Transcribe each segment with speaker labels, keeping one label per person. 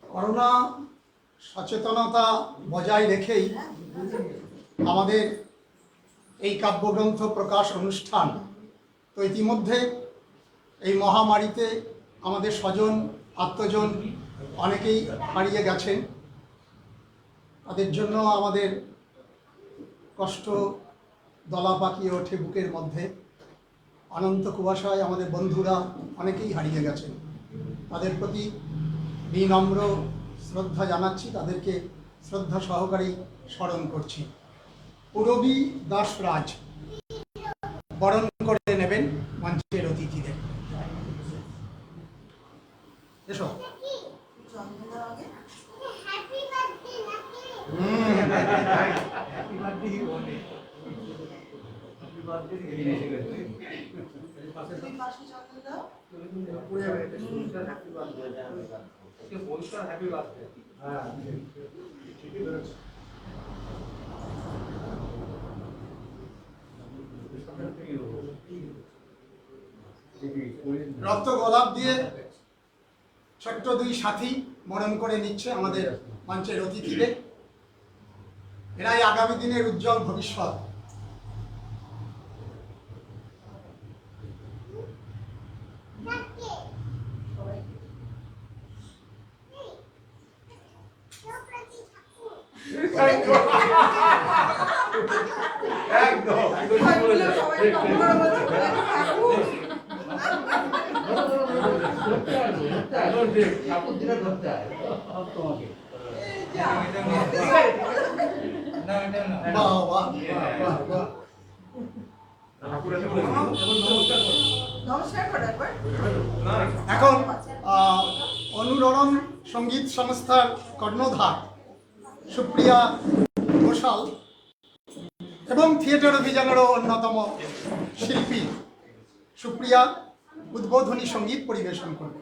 Speaker 1: Corona সচেতনতা বজায় রেখেই আমাদের এই কাব্যগ্রন্থ প্রকাশ অনুষ্ঠান। তো ইতিমধ্যে এই মহামারীতে আমাদের স্বজন আত্মজন অনেকেই হারিয়ে গেছেন। তাদের জন্য আমাদের কষ্ট দলা পাকিয়ে ওঠে বুকের মধ্যে। অনন্ত কুয়াশায় আমাদের বন্ধুরা অনেকেই হারিয়ে গেছেন। তাদের প্রতি বিনম্র শ্রদ্ধা জানাচ্ছি, তাদেরকে শ্রদ্ধা সহকারে স্মরণ করছি। পুরবী দাসরাজ বরণ করে নেবেন মঞ্চের অতিথিদের। এসো। রক্ত গোলাপ দিয়ে ছোট্ট দুই সাথী বরণ করে নিচ্ছে আমাদের মঞ্চের অতিথিদের। এরাই আগামী দিনের উজ্জ্বল ভবিষ্যৎ। এখন অনুরণন সঙ্গীত সংস্থার কর্ণধার সুপ্রিয়া ঘোষাল এবং থিয়েটার অভিযানেরও অন্যতম শিল্পী সুপ্রিয়া উদ্বোধনী সঙ্গীত পরিবেশন করবে।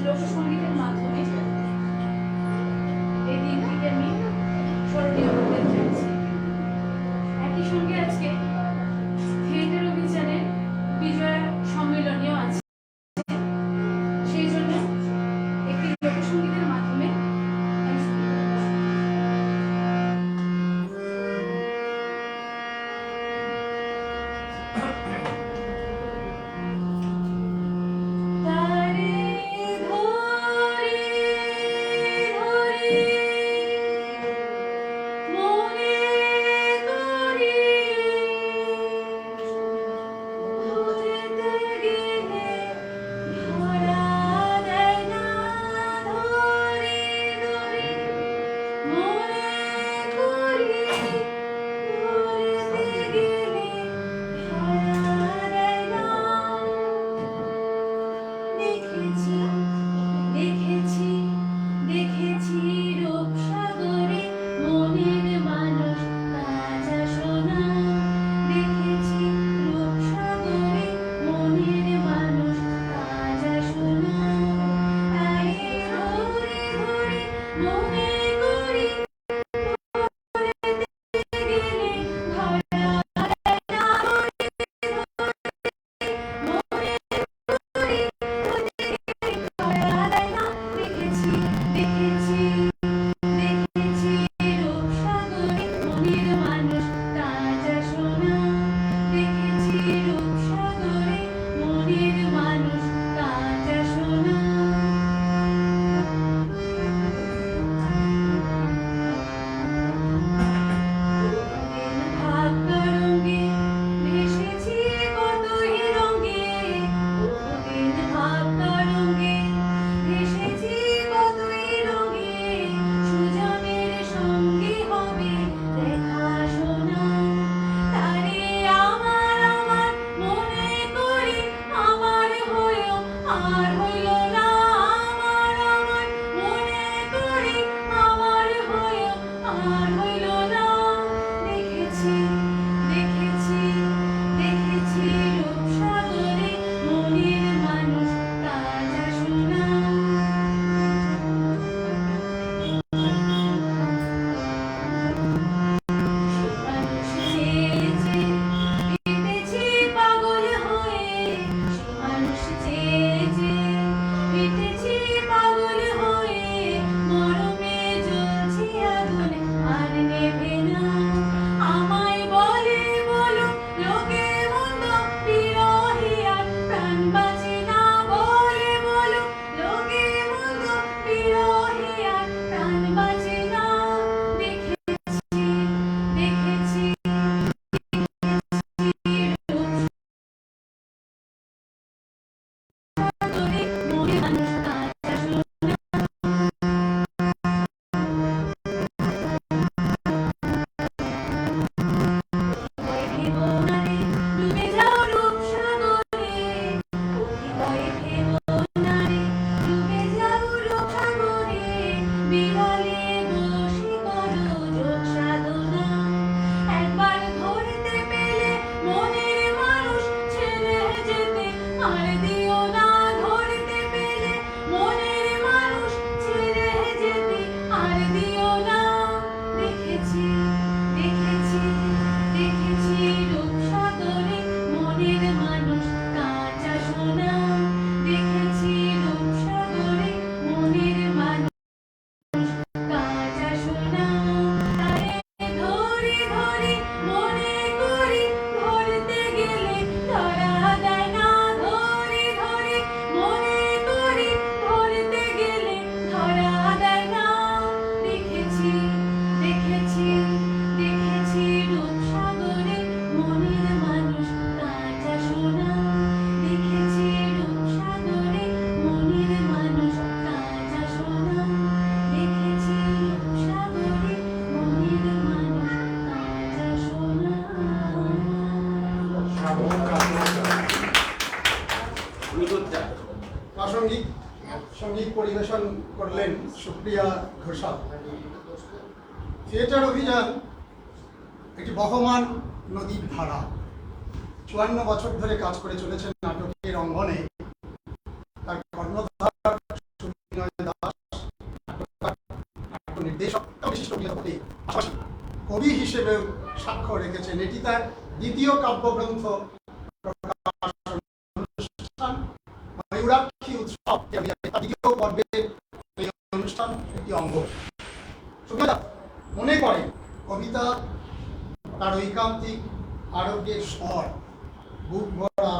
Speaker 2: লোকসঙ্গীতের মাধ্যমে এই দিনটিকে আমি স্মরণীয় করতে চাইছি। একই সঙ্গে আজকে থিয়েটার অভিযানের বিজয়া সম্মেলনীয় আছে, সেই জন্য একটি লোকসঙ্গীতের মাধ্যমে তারে ধরে
Speaker 1: প্রাসঙ্গিক সঙ্গীত পরিবেশন করলেন সুপ্রিয়া ঘোষাল। থিয়েটার অভিযান একটি বহমান নদীর ধারা। 54 বছর ধরে কাজ করে চলেছেন নাটকের অঙ্গনে। তার কর্ণধার সুবিনয় দাস, নির্দেশক বিশিষ্ট অভিনেত্রী, পাশাপাশি কবি হিসেবেও সাক্ষ্য রেখেছেন। এটি তার দ্বিতীয় কাব্যগ্রন্থ প্রকাশন অনুষ্ঠান ময়ূরাক্ষী উৎসব দ্বিতীয় পর্বের এই অনুষ্ঠান একটি অঙ্গ। সুবিধা মনে করেন কবিতা তার ঐকান্তিক আরোগ্যের স্বর, বুক ভরা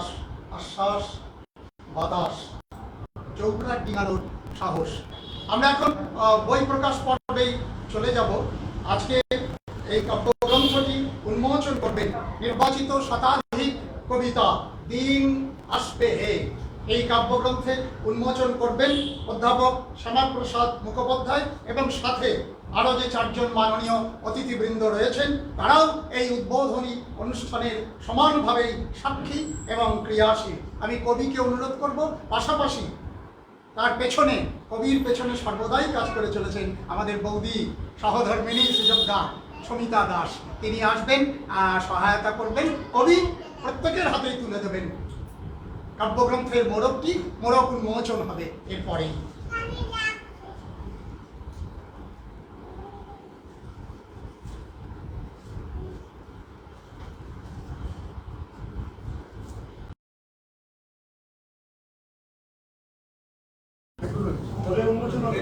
Speaker 1: আশ্বাস, বাতাস, চৌকাঠ ডিঙানোর সাহস। আমরা এখন বই প্রকাশ পর্বেই চলে যাব। আজকে এই কাব্যগ্রন্থটি উন্মোচন করবেন নির্বাচিত শতাধিক কবিতা দিন আসবে হে। এই কাব্যগ্রন্থে উন্মোচন করবেন অধ্যাপক শ্যামাপ্রসাদ মুখোপাধ্যায় এবং সাথে আরও যে 4 জন মাননীয় অতিথিবৃন্দ রয়েছেন, তারাও এই উদ্বোধনী অনুষ্ঠানের সমানভাবেই সাক্ষী এবং ক্রিয়াশীল। আমি কবিকে অনুরোধ করব, পাশাপাশি তার পেছনে, কবির পেছনে সর্বদাই কাজ করে চলেছেন আমাদের বৌদি সহধর্মিণী সুযোগ্যা সমিতা দাস। তিনি আসবেন, সহায়তা করবেন। কবি প্রত্যেকের হাতেই তুলে দেবেন কাব্যগ্রন্থের মোড়কটি। মোড়ক উন্মোচন হবে এরপরেই। উন্মোচন হবে।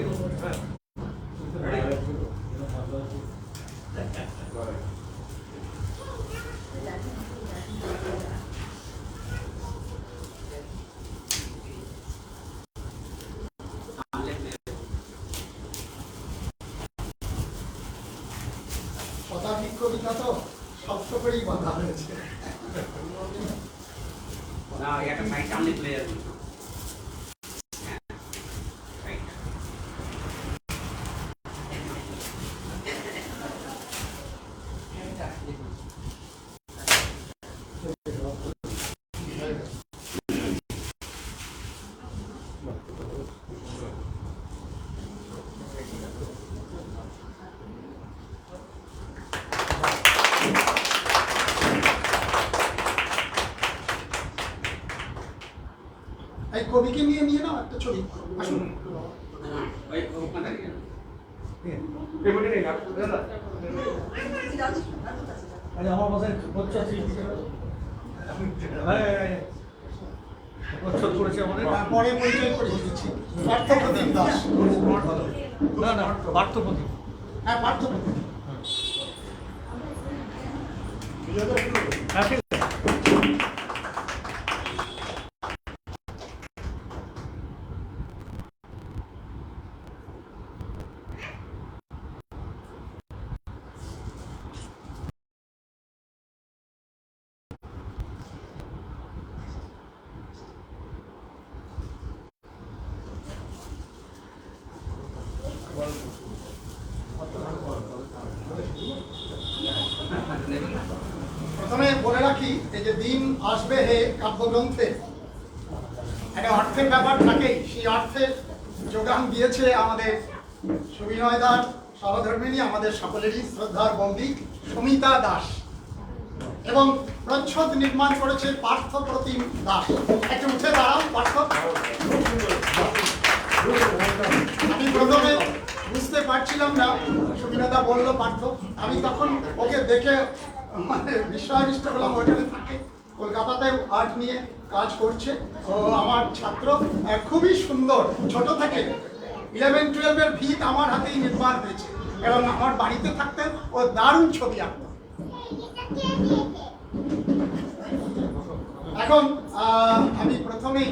Speaker 1: শতাধিক কবিতা তো শক্ত করেই বাঁধা হয়েছে।
Speaker 3: না একটা সাইড টানলে চলে যাবে।
Speaker 1: এই কবিকে নিয়ে নিয়ে নাও একটা ছবি। আসুন।
Speaker 3: ওই ওখানে
Speaker 4: আমার মাথায় বচ্চা করেছে আমাদের।
Speaker 1: পরে পরিচয় করিয়ে দিচ্ছি। পার্থপ্রতিম দাস।
Speaker 4: না না, পার্থপ্রতিম।
Speaker 1: হ্যাঁ, পার্থপ্রতিম।
Speaker 4: হ্যাঁ, ঠিক আছে।
Speaker 1: আসবে হে কাব্যগ্রন্থে একটা অর্থের ব্যাপার থাকেই, সেই অর্থের যোগান দিয়েছে আমাদের সুবিনয়দার সহধর্মিণী, আমাদের সকলেরই শ্রদ্ধার বন্দী সুমিতা দাস, এবং প্রচ্ছদ নির্মাণ করেছে পার্থ প্রতিম দাস। একটু উঠে দাঁড়াও পার্থ। আমি প্রথমে বুঝতে পারছিলাম না, সুবিনয়দা বললো পার্থ, আমি তখন ওকে দেখে মানে বিস্ময়বিষ্ট হলাম। ওখানে থাকে, কলকাতাতে আর্ট নিয়ে কাজ করছে, ও আমার ছাত্র, খুবই সুন্দর। ছোট থেকে 11-12 ভিত আমার হাতেই নির্মাণ হয়েছে, এবং আমার বাড়িতে থাকতেন, ও দারুণ ছবি আঁকত। এখন আমি প্রথমেই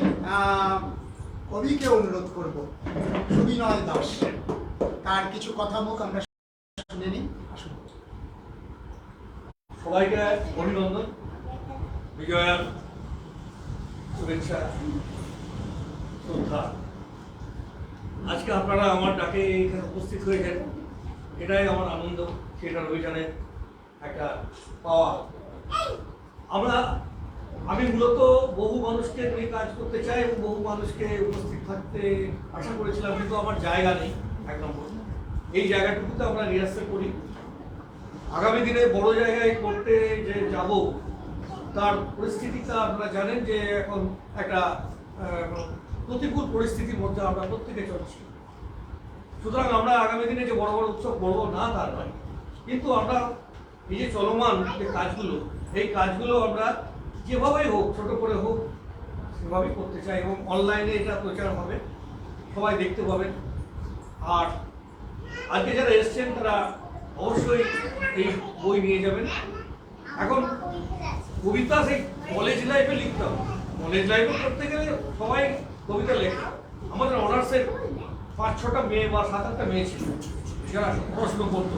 Speaker 1: কবিকে অনুরোধ করব, সুবিনয় দাস, তার কিছু কথা মুখ আমরা শুনে নিই। আসুন।
Speaker 4: সবাইকে অভিনন্দন, বিজয়ার শুভেচ্ছা, শ্রদ্ধা। আজকে আপনারা আমার ডাকে এখানে উপস্থিত হয়েছেন, এটাই আমার আনন্দ, থিয়েটার অভিযানের একটা পাওয়া। আমি মূলত বহু মানুষকে নিয়ে কাজ করতে চাই এবং বহু মানুষকে উপস্থিত থাকতে আশা করেছিলাম, কিন্তু আমার জায়গা নেই। এক নম্বর, এই জায়গাটুকুতে আমরা রিহার্সাল করি। আগামী দিনে বড় জায়গায় করতে যে যাব, তার পরিস্থিতিটা আপনারা জানেন যে এখন একটা প্রতিকূল পরিস্থিতির মধ্যে আমরা প্রত্যেকে চলছি। সুতরাং আমরা আগামী দিনে যে বড় বড় উৎসব করবো না তার নয়, কিন্তু আমরা এই যে চলমান যে কাজগুলো, এই কাজগুলো আমরা যেভাবেই হোক, ছোট করে হোক, সেভাবেই করতে চাই, এবং অনলাইনে এটা প্রচার হবে, সবাই দেখতে পাবেন। আর আজকে যারা এসছেন তারা অবশ্যই এই বই নিয়ে যাবেন। এখন কবিতা সেই কলেজ লাইফে লিখতে হবে, কলেজ লাইফে করতে গেলে সবাই কবিতা লেখে। আমাদের অনার্সের 5-6টা মেয়ে বা 7-8টা মেয়ে ছিল যারা প্রশ্ন করতো।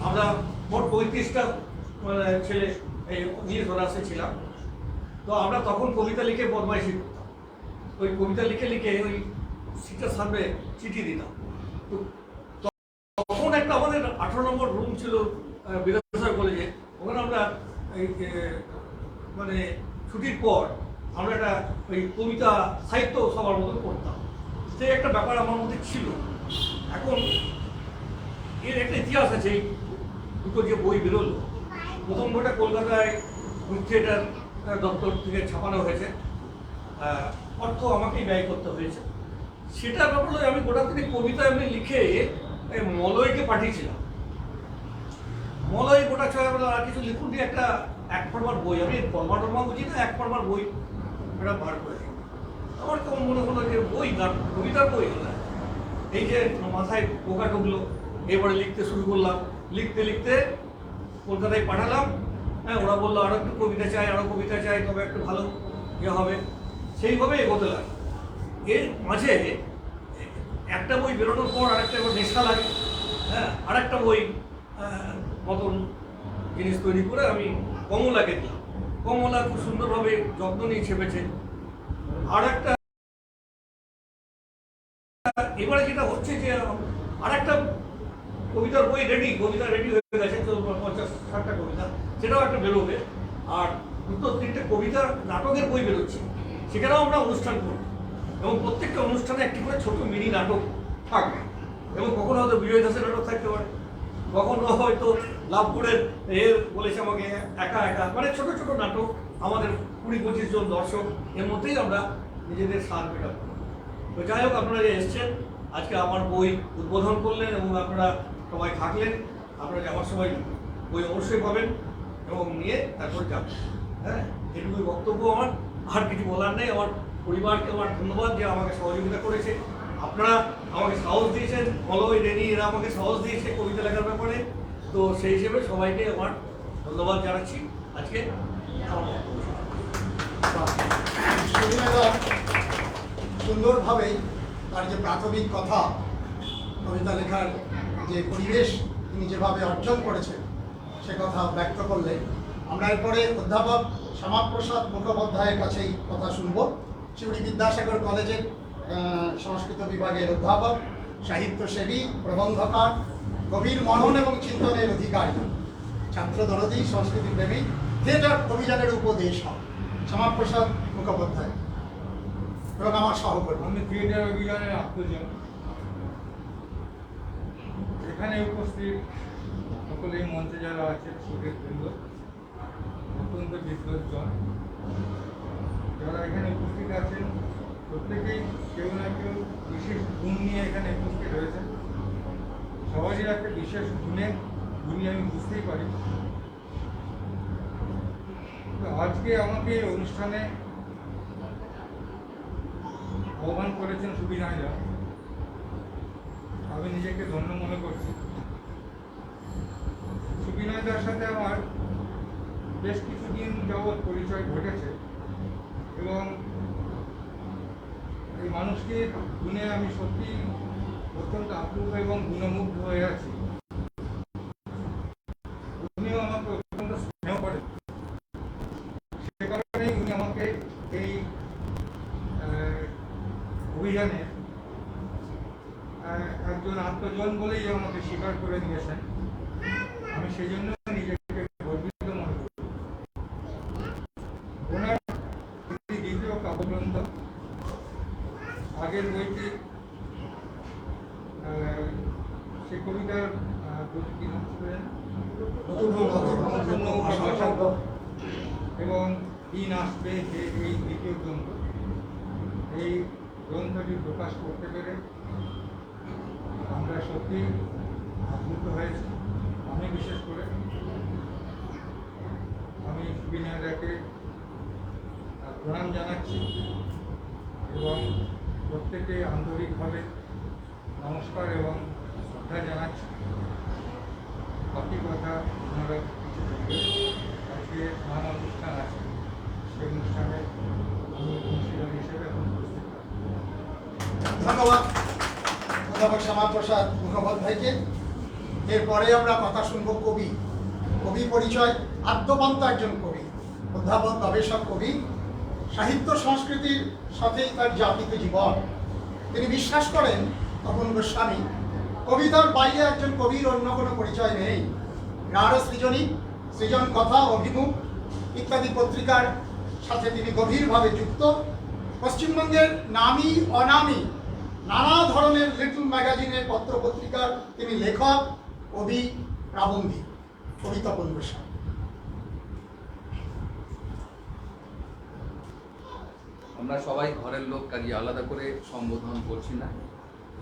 Speaker 4: আমরা মোট 35টা মানে ছেলে এই নিয়ে অনার্সে ছিলাম। তো আমরা তখন কবিতা লিখে বদমাইশি করতাম, ওই কবিতা লিখে লিখে ওই সিটের সামনে চিঠি দিতাম। তো তখন একটা আমাদের 18 নম্বর রুম ছিল বিদ্যাসাগর কলেজে, ওখানে আমরা এই মানে ছুটির পর আমরা একটা ওই কবিতা সাহিত্য সবার মতো করতাম। সেই একটা ব্যাপার আমার মধ্যে ছিল। এখন এর একটা ইতিহাস আছে। এই দুটো যে বই বেরোলো, প্রথম বইটা কলকাতায় থিয়েটার দপ্তর থেকে ছাপানো হয়েছে, অর্থ আমাকেই ব্যয় করতে হয়েছে। সেটা ব্যাপারে আমি গোটা থেকে কবিতা এমনি লিখে মলয়কে পাঠিয়েছিলাম। মলয় গোটা ছয় বলে আর কিছু লিখুন দিয়ে একটা 1 ফরমার বই, আমি ফরমা টরমা বুঝি না, 1 ফরমার বই এটা বার করেছি। আমার কেমন মনে হলো যে বই গান, কবিতার বই হলো। এই যে মাথায় পোকা ঢুকলো, এবারে লিখতে শুরু করলাম। লিখতে লিখতে কলকাতায় পাঠালাম। হ্যাঁ, ওরা বললো আরও একটু কবিতা চাই, আরও কবিতা চাই, তবে একটু ভালো ইয়ে হবে। সেইভাবে এগোতে লাগে। এর মাঝে একটা বই বেরোনোর পর আরেকটা এবার নেশা লাগে। হ্যাঁ, আরেকটা বই মতন জিনিস তৈরি করে আমি কমলাকে দিলাম। কমলা খুব সুন্দরভাবে যত্ন নিয়ে ছেপেছে। আর একটা এবারে যেটা হচ্ছে যে আরেকটা কবিতার বই রেডি, কবিতা রেডি হয়ে গেছে, 50-60টা কবিতা, সেটাও একটা বেরোবে। আর 2-3টে কবিতা নাটকের বই বেরোচ্ছে, সেখানেও আমরা অনুষ্ঠান করব, এবং প্রত্যেকটা অনুষ্ঠানে একটি করে ছোট মিনি নাটক থাকবে। এবং কখনো হয়তো বিজয় দাসের নাটক থাকতে পারে, কখনো হয়তো লাভপুরের এর বলেছে আমাকে একা একা, মানে ছোট ছোট নাটক। আমাদের 20-25 জন দর্শক, এর মধ্যেই আমরা নিজেদের স্বাদ মেটাবো। তো যাই হোক, আপনারা যে এসছেন আজকে আমার বই উদ্বোধন করলেন এবং আপনারা সবাই থাকলেন, আপনারা যাওয়ার সময় বই অবশ্যই পাবেন এবং নিয়ে তারপর যাবেন। হ্যাঁ, এটুকুই বক্তব্য আমার, আর কিছু বলার নেই। আমার পরিবারকে আমার ধন্যবাদ যে আমাকে সহযোগিতা করেছে। আপনারা আমাকে সাহস দিয়েছেন, মলয় রেনি এরা আমাকে সাহস দিয়েছে কবিতা লেখার ব্যাপারে। তো সেই হিসেবে সবাইকে আমার ধন্যবাদ জানাচ্ছি। আজকে
Speaker 1: সুন্দরভাবে তার যে প্রাথমিক কথা, কবিতা লেখার যে পরিবেশ তিনি যেভাবে অর্জন করেছেন সে কথা ব্যক্ত করলে, আমরা এরপরে অধ্যাপক শ্যামাপ্রসাদ মুখোপাধ্যায়ের কাছেই কথা শুনব। শিউড়ি বিদ্যাসাগর কলেজের সংস্কৃত বিভাগের অধ্যাপক, সাহিত্যসেবী, প্রবন্ধকার, গভীর মনন এবং চিন্তনের অধিকারী, ছাত্র দরদী, সংস্কৃতি প্রেমী, থিয়েটার অভিযানের উপদেশক। শ্যামাপ্রসাদ মুখোপাধ্যায় এবং আমার সহকর্মী।
Speaker 5: আমি থিয়েটার অভিযানের আত্মজন। এখানে উপস্থিত সকলেই মঞ্চে যারা আছে সুখের বৃন্দ, অত্যন্ত বিদ্বজ্জন যারা এখানে উপস্থিত আছেন, প্রত্যেকেই কেউ না কেউ বিশেষ গুণ নিয়ে এখানে উপস্থিত হয়েছেন। সবারই একটা বিশেষ গুণী আমি বুঝতেই পারি। তো আজকে আমাকে এই অনুষ্ঠানে আহ্বান করেছেন সুবিনয়দা, আমি নিজেকে ধন্য মনে করছি। সুবিনয়দার সাথে আমার বেশ কিছুদিন যাবৎ পরিচয় ঘটেছে এবং এই মানুষকে গুণে আমি সত্যি অত্যন্ত আপ্লুত এবং গুণমুগ্ধ হয়ে আছি। উনিও আমাকে অত্যন্ত স্নেহ করেন, সে কারণেই উনি আমাকে এই অভিযানে একজন আত্মজন বলেই আমাকে স্বীকার করে নিয়েছেন। আমি সেই জন্য নিজেকে গর্বিত মনে করি। ওনার দ্বিতীয় কাব্যগ্রন্থ, আগের বইটি সে কবিতার কি নাম ছিলেন এবং দিন আসবে যে এই দ্বিতীয় গ্রন্থ, এই গ্রন্থটি প্রকাশ করতে পেরে আমরা সত্যি আপ্লুত হয়েছি। আমি বিশেষ করে আমি সুবিনয়দাকে প্রণাম জানাচ্ছি এবং প্রত্যেকে আন্তরিকভাবে নমস্কার এবং শ্রদ্ধা জানাচ্ছি। বাকি কথা ওনারা কিছু বলবেন। আজকে নানা অনুষ্ঠান আছে, সেই অনুষ্ঠানে আমি অংশীদার হিসেবে এখন উপস্থিত থাকবো।
Speaker 1: ধন্যবাদ অধ্যাপক শ্যামাপ্রসাদ মুখোপাধ্যায়কে। এরপরে আমরা কথা শুনবো কবি পরিচয়। আদ্যপান্ত একজন কবি, অধ্যাপক, গবেষক, কবি। সাহিত্য সংস্কৃতির সাথেই তার জাতিক জীবন। তিনি বিশ্বাস করেন, তপন গোস্বামী, কবিতার বাইরে একজন কবির অন্য কোনো পরিচয় নেই। রাঢ় সৃজন কথা, অভিমুখ ইত্যাদি পত্রিকার সাথে তিনি গভীরভাবে যুক্ত। পশ্চিমবঙ্গের নামী অনামী নানা ধরনের লিটল ম্যাগাজিনের পত্রপত্রিকার তিনি লেখক, কবি, প্রাবন্ধিক। কবি তপন গোস্বামী।
Speaker 6: আমরা সবাই ঘরের লোক, কাজে আলাদা করে সম্বোধন করছি না।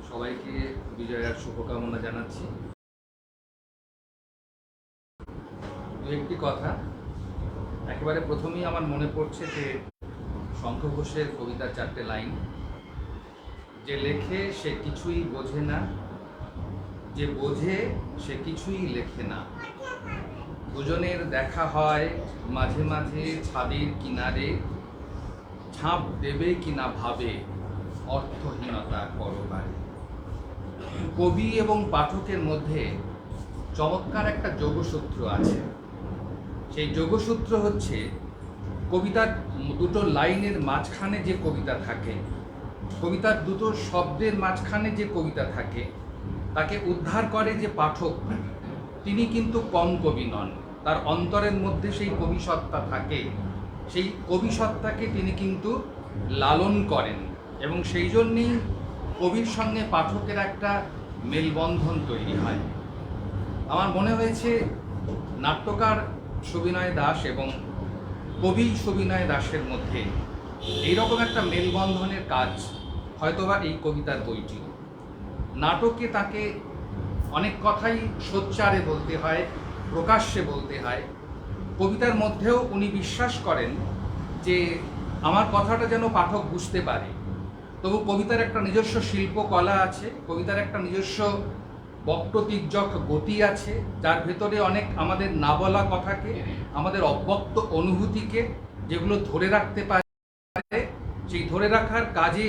Speaker 6: সবাইকে বিজয়ার শুভকামনা জানাচ্ছি। দু একটি কথা একেবারে প্রথমেই আমার মনে পড়ছে যে শঙ্খ ঘোষের কবিতার 4টে লাইন, যে লেখে সে কিছুই বোঝে না, যে বোঝে সে কিছুই লেখে না। দুজনের দেখা হয় মাঝে মাঝে ছাদের কিনারে, ছাপ দেবে কিনা ভাবে অর্থহীনতা করবারে। কবি এবং পাঠকের মধ্যে চমৎকার একটা যোগসূত্র আছে। সেই যোগসূত্র হচ্ছে কবিতার দুটো লাইনের মাঝখানে যে কবিতা থাকে, কবিতার দুটো শব্দের মাঝখানে যে কবিতা থাকে, তাকে উদ্ধার করে যে পাঠক, তিনি কিন্তু কম কবি নন। তার অন্তরের মধ্যে সেই কবিসত্তা থাকে, সেই কবিসত্তাকে তিনি কিন্তু লালন করেন এবং সেই জন্যেই কবির সঙ্গে পাঠকের একটা মেলবন্ধন তৈরি হয়। আমার মনে হয়েছে নাট্যকার সুবিনয় দাস এবং কবি সুবিনয় দাসের মধ্যে এইরকম একটা মেলবন্ধনের কাজ হয়তোবা এই কবিতার বইটি। নাটকে তাকে অনেক কথাই সোচ্চারে বলতে হয়, প্রকাশ্যে বলতে হয়। কবিতার মধ্যেও উনি বিশ্বাস করেন যে আমার কথাটা যেন পাঠক বুঝতে পারে। তবু কবিতার একটা নিজস্ব শিল্পকলা আছে, কবিতার একটা নিজস্ব বক্তৃতির্যক গতি আছে, যার ভেতরে অনেক আমাদের না বলা কথাকে, আমাদের অব্যক্ত অনুভূতিকে যেগুলো ধরে রাখতে পারে, সেই ধরে রাখার কাজে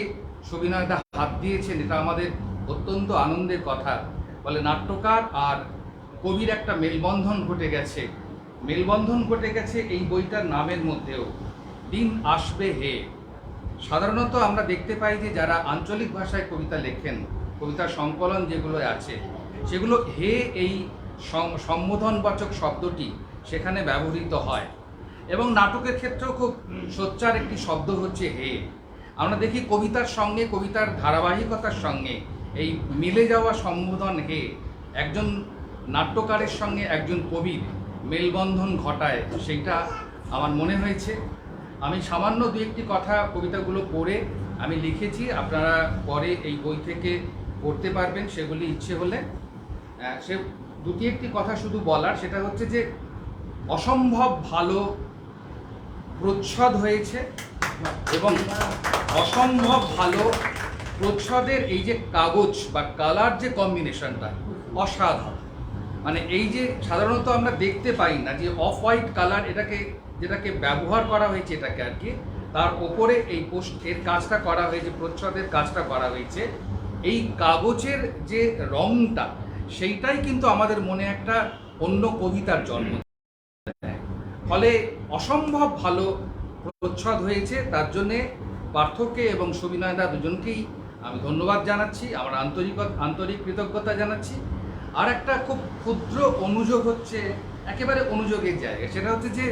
Speaker 6: সুবিনয়দা হাত দিয়েছেন। এটা আমাদের অত্যন্ত আনন্দের কথা। বলে নাট্যকার আর কবির একটা মেলবন্ধন ঘটে গেছে। মেলবন্ধন ঘটে গেছে এই বইটার নামের মধ্যেও, দিন আসবে হে। সাধারণত আমরা দেখতে পাই যে যারা আঞ্চলিক ভাষায় কবিতা লেখেন, কবিতার সংকলন যেগুলো আছে, সেগুলো হে এই সম্বোধনবাচক শব্দটি সেখানে ব্যবহৃত হয়। এবং নাটকের ক্ষেত্রেও খুব সোচ্চার একটি শব্দ হচ্ছে হে। আমরা দেখি কবিতার সঙ্গে, কবিতার ধারাবাহিকতার সঙ্গে এই মিলে যাওয়া সম্বোধন হে একজন নাট্যকারের সঙ্গে একজন কবির মেলবন্ধন ঘটায়, সেইটা আমার মনে হয়েছে। আমি সামান্য দু একটি কথা কবিতাগুলো পড়ে আমি লিখেছি, আপনারা পরে এই বই থেকে পড়তে পারবেন সেগুলি ইচ্ছে হলে। সে দুটি একটি কথা শুধু বলার, সেটা হচ্ছে যে অসম্ভব ভালো প্রচ্ছদ হয়েছে এবং অসম্ভব ভালো প্রচ্ছদের এই যে কাগজ বা কালার যে কম্বিনেশনটা অসাধারণ। মানে এই যে সাধারণত আমরা দেখতে পাই না যে অফ হোয়াইট কালার, যেটাকে ব্যবহার করা হয়েছে এটাকে আর কি, তার ওপরে এই এর কাজটা করা হয়েছে, প্রচ্ছদের কাজটা করা হয়েছে। এই কাগজের যে রংটা সেইটাই কিন্তু আমাদের মনে একটা অন্য কবিতার জন্ম দেয়। ফলে অসম্ভব ভালো প্রচ্ছদ হয়েছে, তার জন্যে পার্থকে এবং সুবিনয়দা দুজনকেই আমি ধন্যবাদ জানাচ্ছি, আমার আন্তরিক কৃতজ্ঞতা জানাচ্ছি। আর একটা খুব ক্ষুদ্র অনুযোগ হচ্ছে, একেবারে অনুযোগের জায়গা, সেটা হচ্ছে যে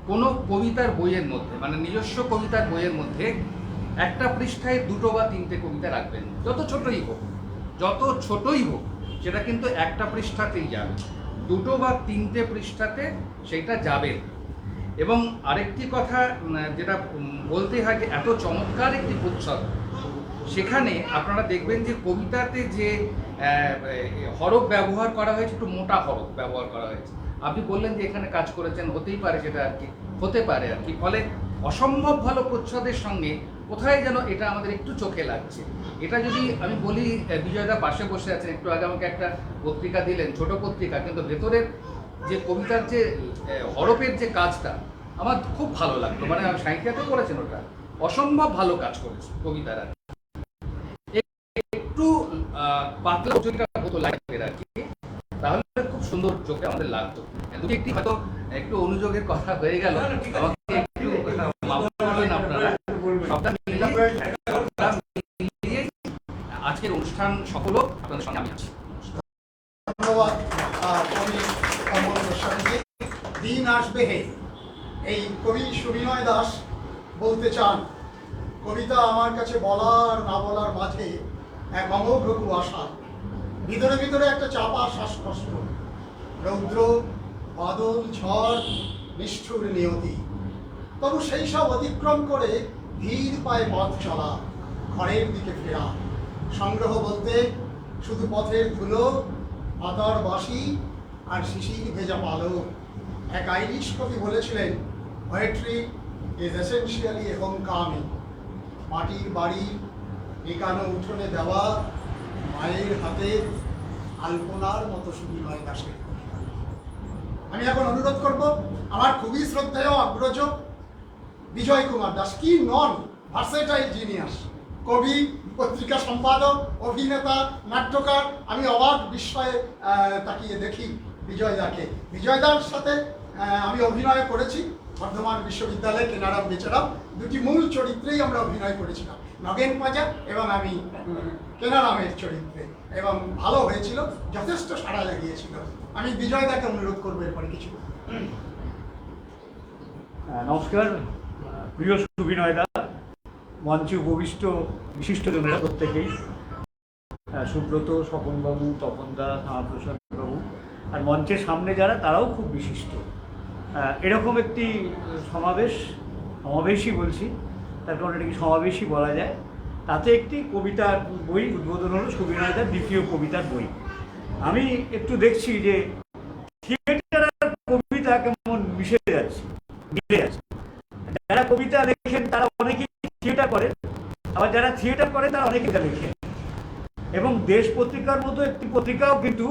Speaker 6: কোনো কবিতার বইয়ের মধ্যে, মানে নিজস্ব কবিতার বইয়ের মধ্যে একটা পৃষ্ঠায় 2 বা 3টে কবিতা রাখবেন, যত ছোটই হোক সেটা কিন্তু একটা পৃষ্ঠাতেই যাবে, 2 বা 3টে পৃষ্ঠাতে সেইটা যাবে। এবং আরেকটি কথা যেটা বলতে হয় যে এত চমৎকার একটি প্রচ্ছদ, সেখানে আপনারা দেখবেন যে কবিতাতে যে হরফ ব্যবহার করা হয়েছে, একটু মোটা হরফ ব্যবহার করা হয়েছে। আপনি বললেন যে এখানে কাজ করেছেন, হতেই পারে সেটা আর কি, হতে পারে আর কি। ফলে অসম্ভব ভালো প্রচ্ছদের সঙ্গে কোথায় যেন এটা আমাদের একটু চোখে লাগছে। এটা যদি আমি বলি, বিজয়দা পাশে বসে আছেন, একটু আগে আমাকে একটা পত্রিকা দিলেন, ছোট পত্রিকা, কিন্তু ভেতরের যে কবিতার যে হরফের যে কাজটা আমার খুব ভালো লাগলো। মানে সাহিত্যতে করেছেন, ওটা অসম্ভব ভালো কাজ করেছে কবিতারা। একটু পাতলা হতো লাগবে আর কি, তাহলে খুব সুন্দর চোখে আমাদের লাগতো। দুটি একটি হয়তো একটু অনুযোগের কথা হয়ে গেল, আমাকে একটু মাফ করবেন আপনারা। সবটা মিলিয়ে আজকের অনুষ্ঠান সফল হোক, আপনাদের সঙ্গে আমি আছি।
Speaker 1: ধন্যবাদ কবি কমল গোস্বামীকে। দিন আসবে হে, এই কবি সুবিনয় দাস বলতে চান, কবিতা আমার কাছে বলার না বলার মাঝে এক অমোঘ কুয়াশা, ভিতরে ভিতরে একটা চাপা শ্বাসকষ্ট, রৌদ্র, বাদল, ঝড়, নিষ্ঠুর নিয়তি। তবু সেই সব অতিক্রম করে ধীর পায়ে পথ চলা, ঘরের দিকে ফেরা। সংগ্রহ বলতে শুধু পথের ধুলো, পাতার বাঁশি আর শিশির ভেজা পালক। এক আইরিশ কবি বলেছিলেন, poetry is essentially A homecoming. মাটির বাড়ির একানো উঠোনে দেওয়া মায়ের হাতে আলপনার মতো সুবিনয় দাসের। আমি এখন অনুরোধ করব আমার খুবই শ্রদ্ধেয় অগ্রজ বিজয় কুমার দাস। কি নন ভার্সেটাইল জিনিয়াস, কবি, পত্রিকা সম্পাদক, অভিনেতা, নাট্যকার। আমি অবাক বিস্ময়ে তাকিয়ে দেখি বিজয়দাকে। বিজয়দার সাথে আমি অভিনয় করেছি বর্ধমান বিশ্ববিদ্যালয়ে কেনারাম বেচারাম, দুটি মূল চরিত্রেই আমরা অভিনয় করেছিলাম, নগেন পাজা এবং আমি কেনারামের চরিত্রে, এবং ভালো হয়েছিল, যথেষ্ট সাড়া লাগিয়েছিল। আমি বিজয়দাকে অনুরোধ করবো এরপরে কিছু।
Speaker 7: নমস্কার প্রিয় সুবিনয়দা, মঞ্চে উপবিষ্ট বিশিষ্টজনেরা প্রত্যেকেই, সুব্রত, স্বপনবাবু, তপনদা, শ্যামাপ্রসাদ বাবু, আর মঞ্চের সামনে যারা, তারাও খুব বিশিষ্ট। এরকম একটি সমাবেশই বলছি, তার কারণ এটাকে সমাবেশই বলা যায়। তাতে একটি কবিতার বই উদ্বোধন হলো, সুবিনয়দার দ্বিতীয় কবিতার বই। আমি একটু দেখছি যে থিয়েটার আর কবিতা কেমন মিলে যাচ্ছে। যারা কবিতা লেখেন তারা অনেকেই থিয়েটার করেন, আবার যারা থিয়েটার করে তারা অনেকে কবিতা লেখেন। এবং দেশ পত্রিকার মতো একটি পত্রিকাও কিন্তু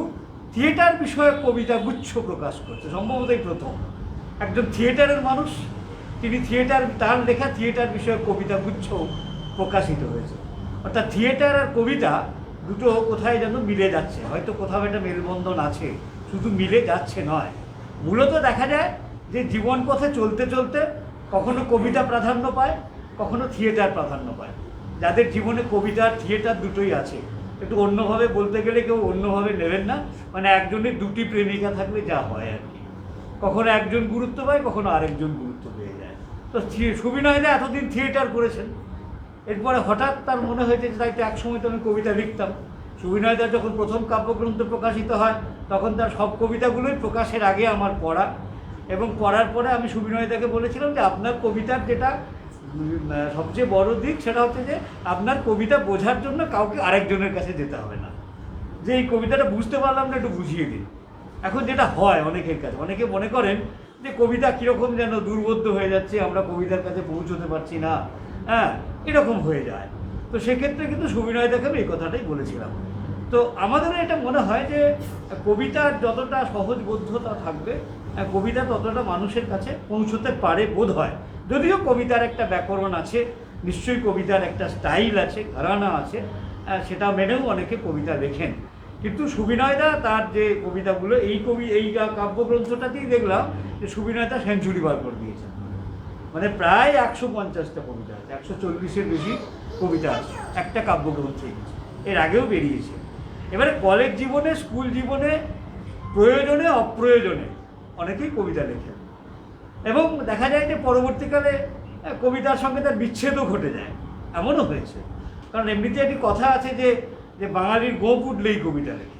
Speaker 7: থিয়েটার বিষয়ক কবিতা গুচ্ছ প্রকাশ করছে, সম্ভবতই প্রথম। একজন থিয়েটারের মানুষ, তিনি তার লেখা থিয়েটার বিষয়ক কবিতা গুচ্ছ প্রকাশিত হয়েছে। অর্থাৎ থিয়েটার আর কবিতা দুটো কোথায় যেন মিলে যাচ্ছে, হয়তো কোথাও একটা মেলবন্ধন আছে, শুধু মিলে যাচ্ছে নয়। মূলত দেখা যায় যে জীবন পথে চলতে চলতে কখনো কবিতা প্রাধান্য পায়, কখনো থিয়েটার প্রাধান্য পায়। যাদের জীবনে কবিতা আর থিয়েটার দুটোই আছে, একটু অন্যভাবে বলতে গেলে কেউ অন্যভাবে নেবেন না, মানে একজনের দুটি প্রেমিকা থাকলে যা হয় আর কি। কখনো একজন গুরুত্ব পায়, কখনো আরেকজন গুরুত্ব পেয়ে যায়। তো সুবিনয়দা এতদিন থিয়েটার করেছেন, এরপরে হঠাৎ তার মনে হয়েছে যে তাই তো একসময় তো আমি কবিতা লিখতাম। সুবিনয়দা যখন প্রথম কাব্যগ্রন্থ প্রকাশিত হয় তখন তার সব কবিতাগুলোই প্রকাশের আগে আমার পড়া, এবং পড়ার পরে আমি সুবিনয়দাকে বলেছিলাম যে আপনার কবিতার যেটা সবচেয়ে বড় দিক সেটা হচ্ছে যে আপনার কবিতা বোঝার জন্য কাউকে আরেকজনের কাছে যেতে হবে না, যে এই কবিতাটা বুঝতে পারলাম না একটু বুঝিয়ে দিন। এখন যেটা হয় অনেকের কাছে, অনেকে মনে করেন যে কবিতা কীরকম যেন দুর্বোধ্য হয়ে যাচ্ছে, আমরা কবিতার কাছে পৌঁছতে পারছি না, হ্যাঁ এরকম হয়ে যায়। তো সেক্ষেত্রে কিন্তু সুবিনয়দাকে আমি এই কথাটাই বলেছিলাম। তো আমাদেরও এটা মনে হয় যে কবিতার যতটা সহজবোধ্যতা থাকবে কবিতা ততটা মানুষের কাছে পৌঁছতে পারে বোধ হয়। যদিও কবিতার একটা ব্যাকরণ আছে, নিশ্চয়ই কবিতার একটা স্টাইল আছে, ঘরানা আছে, সেটা মেনেও অনেকে কবিতা লেখেন। কিন্তু সুবিনয়দা তার যে কবিতাগুলো এই কাব্যগ্রন্থটাতেই দেখলাম যে সুবিনয়দা সেঞ্চুরি বার করে দিয়েছেন। মানে প্রায় 150টা কবিতা আছে, 140-এর বেশি কবিতা আছে একটা কাব্যগ্রন্থে, এর আগেও বেরিয়েছে। এবারে কলেজ জীবনে, স্কুল জীবনে, প্রয়োজনে অপ্রয়োজনে অনেকেই কবিতা লেখেন, এবং দেখা যায় যে পরবর্তীকালে কবিতার সঙ্গে তার বিচ্ছেদও ঘটে যায়, এমনও হয়েছে। কারণ এমনিতে একটি কথা আছে যে বাঙালির গোপ উঠলেই কবিতা লেখে,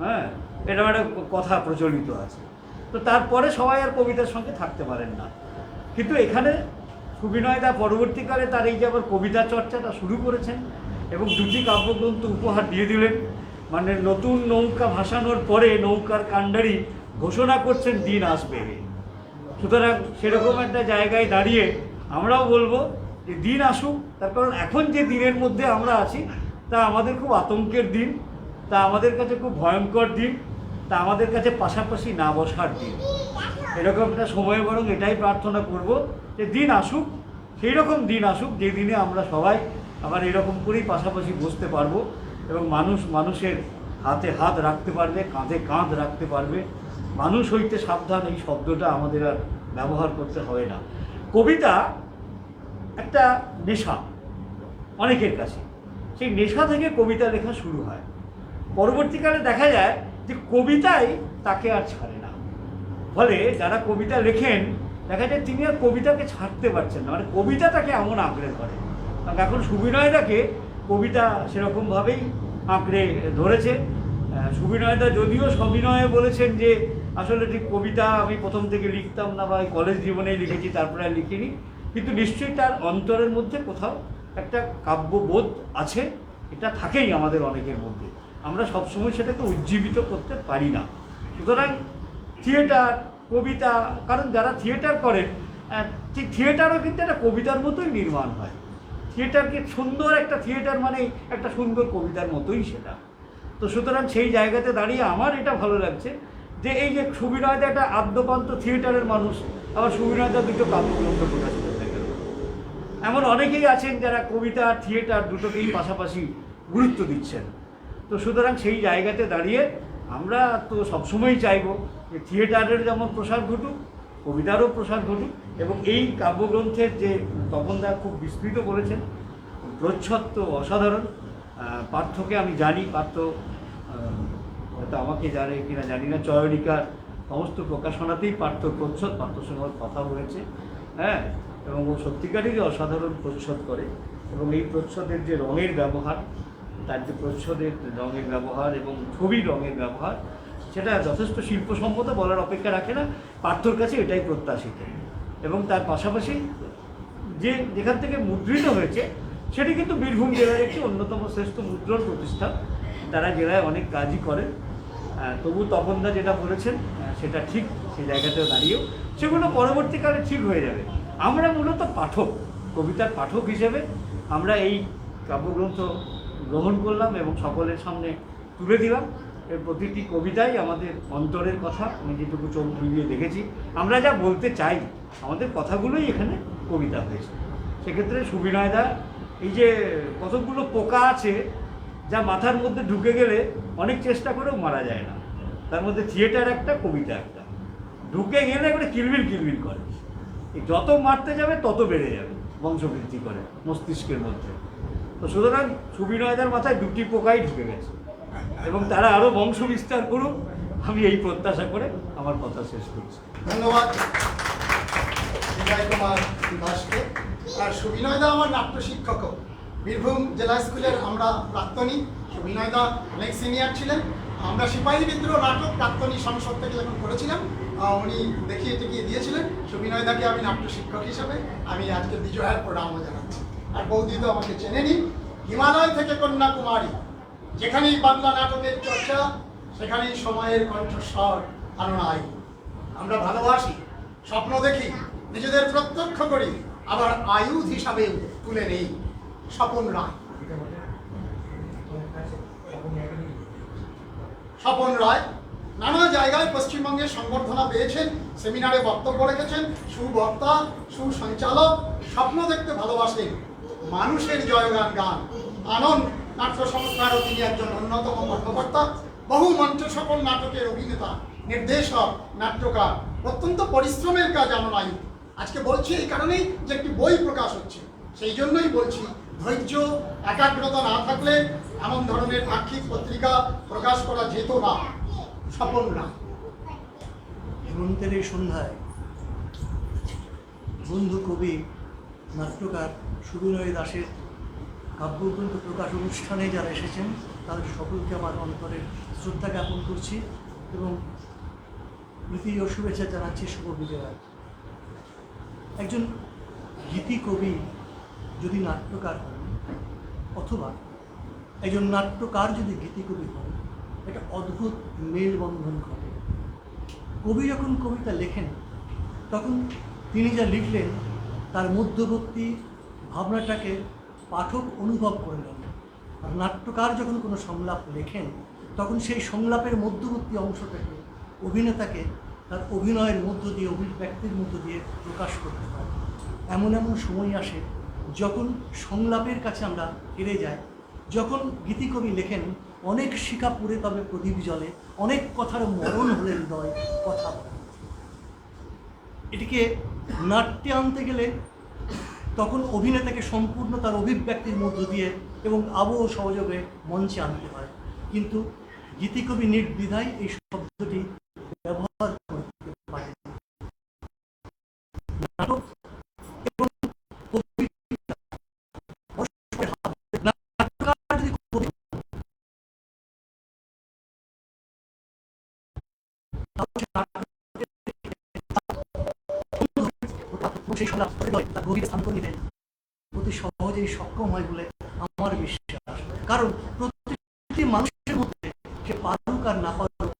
Speaker 7: হ্যাঁ এটা একটা কথা প্রচলিত আছে। তো তারপরে সবাই আর কবিতার সঙ্গে থাকতে পারেন না। কিন্তু এখানে সুবিনয়দা পরবর্তীকালে তার এই যে আবার কবিতা চর্চাটা শুরু করেছেন এবং 2টি কাব্যগ্রন্থ উপহার দিয়ে দিলেন। মানে নতুন নৌকা ভাসানোর পরে নৌকার কাণ্ডারি ঘোষণা করছেন দিন আসবে। সুতরাং সেরকম একটা জায়গায় দাঁড়িয়ে আমরাও বলবো যে দিন আসুক, তার কারণ এখন যে দিনের মধ্যে আমরা আছি তা আমাদের খুব আতঙ্কের দিন, তা আমাদের কাছে খুব ভয়ঙ্কর দিন, তা আমাদের কাছে পাশাপাশি না বসার দিন। এরকম একটা সময়ে বরং এটাই প্রার্থনা করব যে দিন আসুক, সেই রকম দিন আসুক যে দিনে আমরা সবাই আবার এরকম করেই পাশাপাশি বসতে পারবো এবং মানুষের হাতে হাত রাখতে পারবে, কাঁধে কাঁধ রাখতে পারবে। মানুষ হইতে সাবধান এই শব্দটা আমাদের আর ব্যবহার করতে হবে না। কবিতা একটা নেশা অনেকের কাছে, সেই নেশা থেকে কবিতা লেখা শুরু হয়। পরবর্তীকালে দেখা যায় যে কবিতাই তাকে আর ছাড়ে না, ফলে যারা কবিতা লেখেন দেখা যায় তিনি আর কবিতাকে ছাড়তে পারছেন না, মানে কবিতা তাকে এমন আঁকড়ে ধরে। কারণ এখন সুবিনয়দাকে কবিতা সেরকমভাবেই আঁকড়ে ধরেছে। সুবিনয়দা যদিও সবিনয়ে বলেছেন যে আসলে ঠিক কবিতা আমি প্রথম থেকে লিখতাম না, বা কলেজ জীবনেই লিখেছি তারপরে আর লিখিনি, কিন্তু নিশ্চয়ই তার অন্তরের মধ্যে কোথাও একটা কাব্যবোধ আছে, এটা থাকেই আমাদের অনেকের মধ্যে। আমরা সবসময় সেটাকে উজ্জীবিত করতে পারি না। সুতরাং থিয়েটার, কবিতা, কারণ যারা থিয়েটার করেন ঠিক থিয়েটারও কিন্তু একটা কবিতার মতোই নির্মাণ হয়। থিয়েটারকে সুন্দর একটা থিয়েটার মানে একটা সুন্দর কবিতার মতোই সেটা। তো সুতরাং সেই জায়গাতে দাঁড়িয়ে আমার এটা ভালো লাগছে যে এই যে সুবিনয়দা একটা আদ্যপান্ত থিয়েটারের মানুষ, আবার সুবিনয়দা 2টো কাব্যগ্রন্থ প্রকাশিত হয়ে গেল। এমন অনেকেই আছেন যারা কবিতা আর থিয়েটার দুটোকেই পাশাপাশি গুরুত্ব দিচ্ছেন। তো সুতরাং সেই জায়গাতে দাঁড়িয়ে আমরা তো সবসময়ই চাইব যে থিয়েটারের যেমন প্রসার ঘটুক, কবিতারও প্রসার ঘটুক, এবং এই কাব্যগ্রন্থের যে তপনদা খুব বিস্তৃত বলেছেন, প্রচ্ছদ তো অসাধারণ। পার্থকে আমি জানি, পার্থ হয়তো আমাকে জানে কিনা জানি না, চয়নিকার সমস্ত প্রকাশনাতেই পার্থর প্রচ্ছদ, পার্থর সঙ্গে কথা হয়েছে, হ্যাঁ, এবং ও সত্যিকারই অসাধারণ প্রচ্ছদ করে। এবং এই প্রচ্ছদের যে রঙের ব্যবহার, তার যে প্রচ্ছদের রঙের ব্যবহার এবং ছবির রঙের ব্যবহার, সেটা যথেষ্ট শিল্পসম্মত বলার অপেক্ষা রাখে না। পার্থর কাছে এটাই প্রত্যাশিত। এবং তার পাশাপাশি যেখান থেকে মুদ্রিত হয়েছে সেটি কিন্তু বীরভূম জেলার একটি অন্যতম শ্রেষ্ঠ মুদ্রণ প্রতিষ্ঠান, তারা জেলায় অনেক কাজই করেন। তবু তপনদা যেটা বলেছেন সেটা ঠিক, সেই জায়গাতেও দাঁড়িয়েও সেগুলো পরবর্তীকালে ঠিক হয়ে যাবে। আমরা মূলত পাঠক, কবিতার পাঠক হিসেবে আমরা এই কাব্যগ্রন্থ গ্রহণ করলাম এবং সকলের সামনে তুলে দিলাম। এর প্রতিটি কবিতাই আমাদের অন্তরের কথা, আমি যেটুকু চোখ বুলিয়ে দেখেছি, আমরা যা বলতে চাই আমাদের কথাগুলোই এখানে কবিতা হয়েছে। সেক্ষেত্রে সুবিনয়দা এই যে কতগুলো পোকা আছে যা মাথার মধ্যে ঢুকে গেলে অনেক চেষ্টা করেও মারা যায় না, তার মধ্যে থিয়েটার একটা, কবিতা একটা, ঢুকে গেলে এবারে কিলবিল কিলবিল করে, যত মারতে যাবে তত বেড়ে যাবে, বংশবৃদ্ধি করে মস্তিষ্কের মধ্যে। তো সুতরাং সুবিনয়দার মাথায় 2টি পোকাই ঢুকে গেছে এবং তারা আরও বংশ বিস্তার করুক, আমি এই প্রত্যাশা করে আমার কথা শেষ করছি।
Speaker 1: ধন্যবাদ বিজয় কুমার দাসকে। আর সুবিনয়দা আমার নাট্য শিক্ষকও, বীরভূম জেলা স্কুলের আমরা প্রাক্তনী। সুবিনয়দা অনেক সিনিয়র ছিলেন। আমরা সিপাহী বিদ্রোহ নাটক প্রাক্তনী সংসদ থেকে যখন করেছিলাম, উনি দেখিয়ে টেকিয়ে দিয়েছিলেন। সুবিনয়দাকে আমি নাট্য শিক্ষক হিসেবে আমি আজকে বিজয়ের প্রণামও জানাচ্ছি। আর বৌদি তো আমাকে চেনেনি। হিমালয় থেকে কন্যাকুমারী, যেখানেই বাংলা নাটকের চর্চা, সেখানেই সময়ের কণ্ঠস্বর ধারণায়। আমরা ভালোবাসি, স্বপ্ন দেখি, নিজেদের প্রত্যক্ষ করি, আবার আয়ুধ হিসাবে তুলে নেই। স্বপন রায়। স্বপন রায় নানা জায়গায় পশ্চিমবঙ্গের সংবর্ধনা পেয়েছেন, সেমিনারে বক্তব্য রেখেছেন, সুবক্তা, সুসঞ্চালক, স্বপ্ন দেখতে ভালোবাসেন, মানুষের জয়গান গান। আনন্দ নাট্য সংস্থারও তিনি একজন অন্যতম কর্মকর্তা। বহু মঞ্চ সফল নাটকের অভিনেতা, নির্দেশক, নাট্যকার। অত্যন্ত পরিশ্রমের কাজ আমার আয়ু। আজকে বলছি এই কারণেই যে একটি বই প্রকাশ হচ্ছে, সেই জন্যই বলছি। ধৈর্য, একাগ্রতা না থাকলে এমন ধরনের আক্ষিক পত্রিকা প্রকাশ করা যেত না। স্বপন রায়।
Speaker 8: হেমন্তের এই সন্ধ্যায় বন্ধু কবি নাট্যকার সুবিনয় দাসের কাব্যগ্রন্থ প্রকাশ অনুষ্ঠানে যারা এসেছেন তাদের সকলকে আমার অন্তরের শ্রদ্ধা জ্ঞাপন করছি এবং প্রীতি ও শুভেচ্ছা জানাচ্ছি শুভ বিজয়। একজন গীতি কবি যদি নাট্যকার হন, অথবা একজন নাট্যকার যদি গীতি কবি হন, একটা অদ্ভুত মেলবন্ধন ঘটে। কবি যখন কবিতা লেখেন, তখন তিনি যা লিখলেন তার মধ্যবর্তী ভাবনাটাকে পাঠক অনুভব করে নেন। আর নাট্যকার যখন কোনো সংলাপ লেখেন, তখন সেই সংলাপের মধ্যবর্তী অংশটাকে অভিনেতাকে তার অভিনয়ের মধ্য দিয়ে, অভিব্যক্তির মধ্য দিয়ে প্রকাশ করতে হয়। এমন এমন সময় আসে যখন সংলাপের কাছে আমরা হেরে যাই। যখন গীতিকবি লেখেন, অনেক শিখা পুড়ে তবে প্রদীপ জ্বলে, অনেক কথার মরণ হলে হৃদয় কথা বলে। এটিকে নাট্যে আনতে গেলে তখন অভিনেতাকে সম্পূর্ণ তার অভিব্যক্তির মধ্য দিয়ে এবং আবহ সহযোগে মঞ্চে আনতে হয়। কিন্তু গীতিকবি নির্দ্বিধায় এই শব্দটি ব্যবহার করতে পারে। নাটক এবং কবিতা নাট্যকার যদি কবি সেই তার গভীর স্থান করে নিতেন অতি সহজেই সক্ষম হয় বলে আমার বিশ্বাস। কারণ প্রত্যেকটি মানুষের মধ্যে সে পারুক আর না পারুক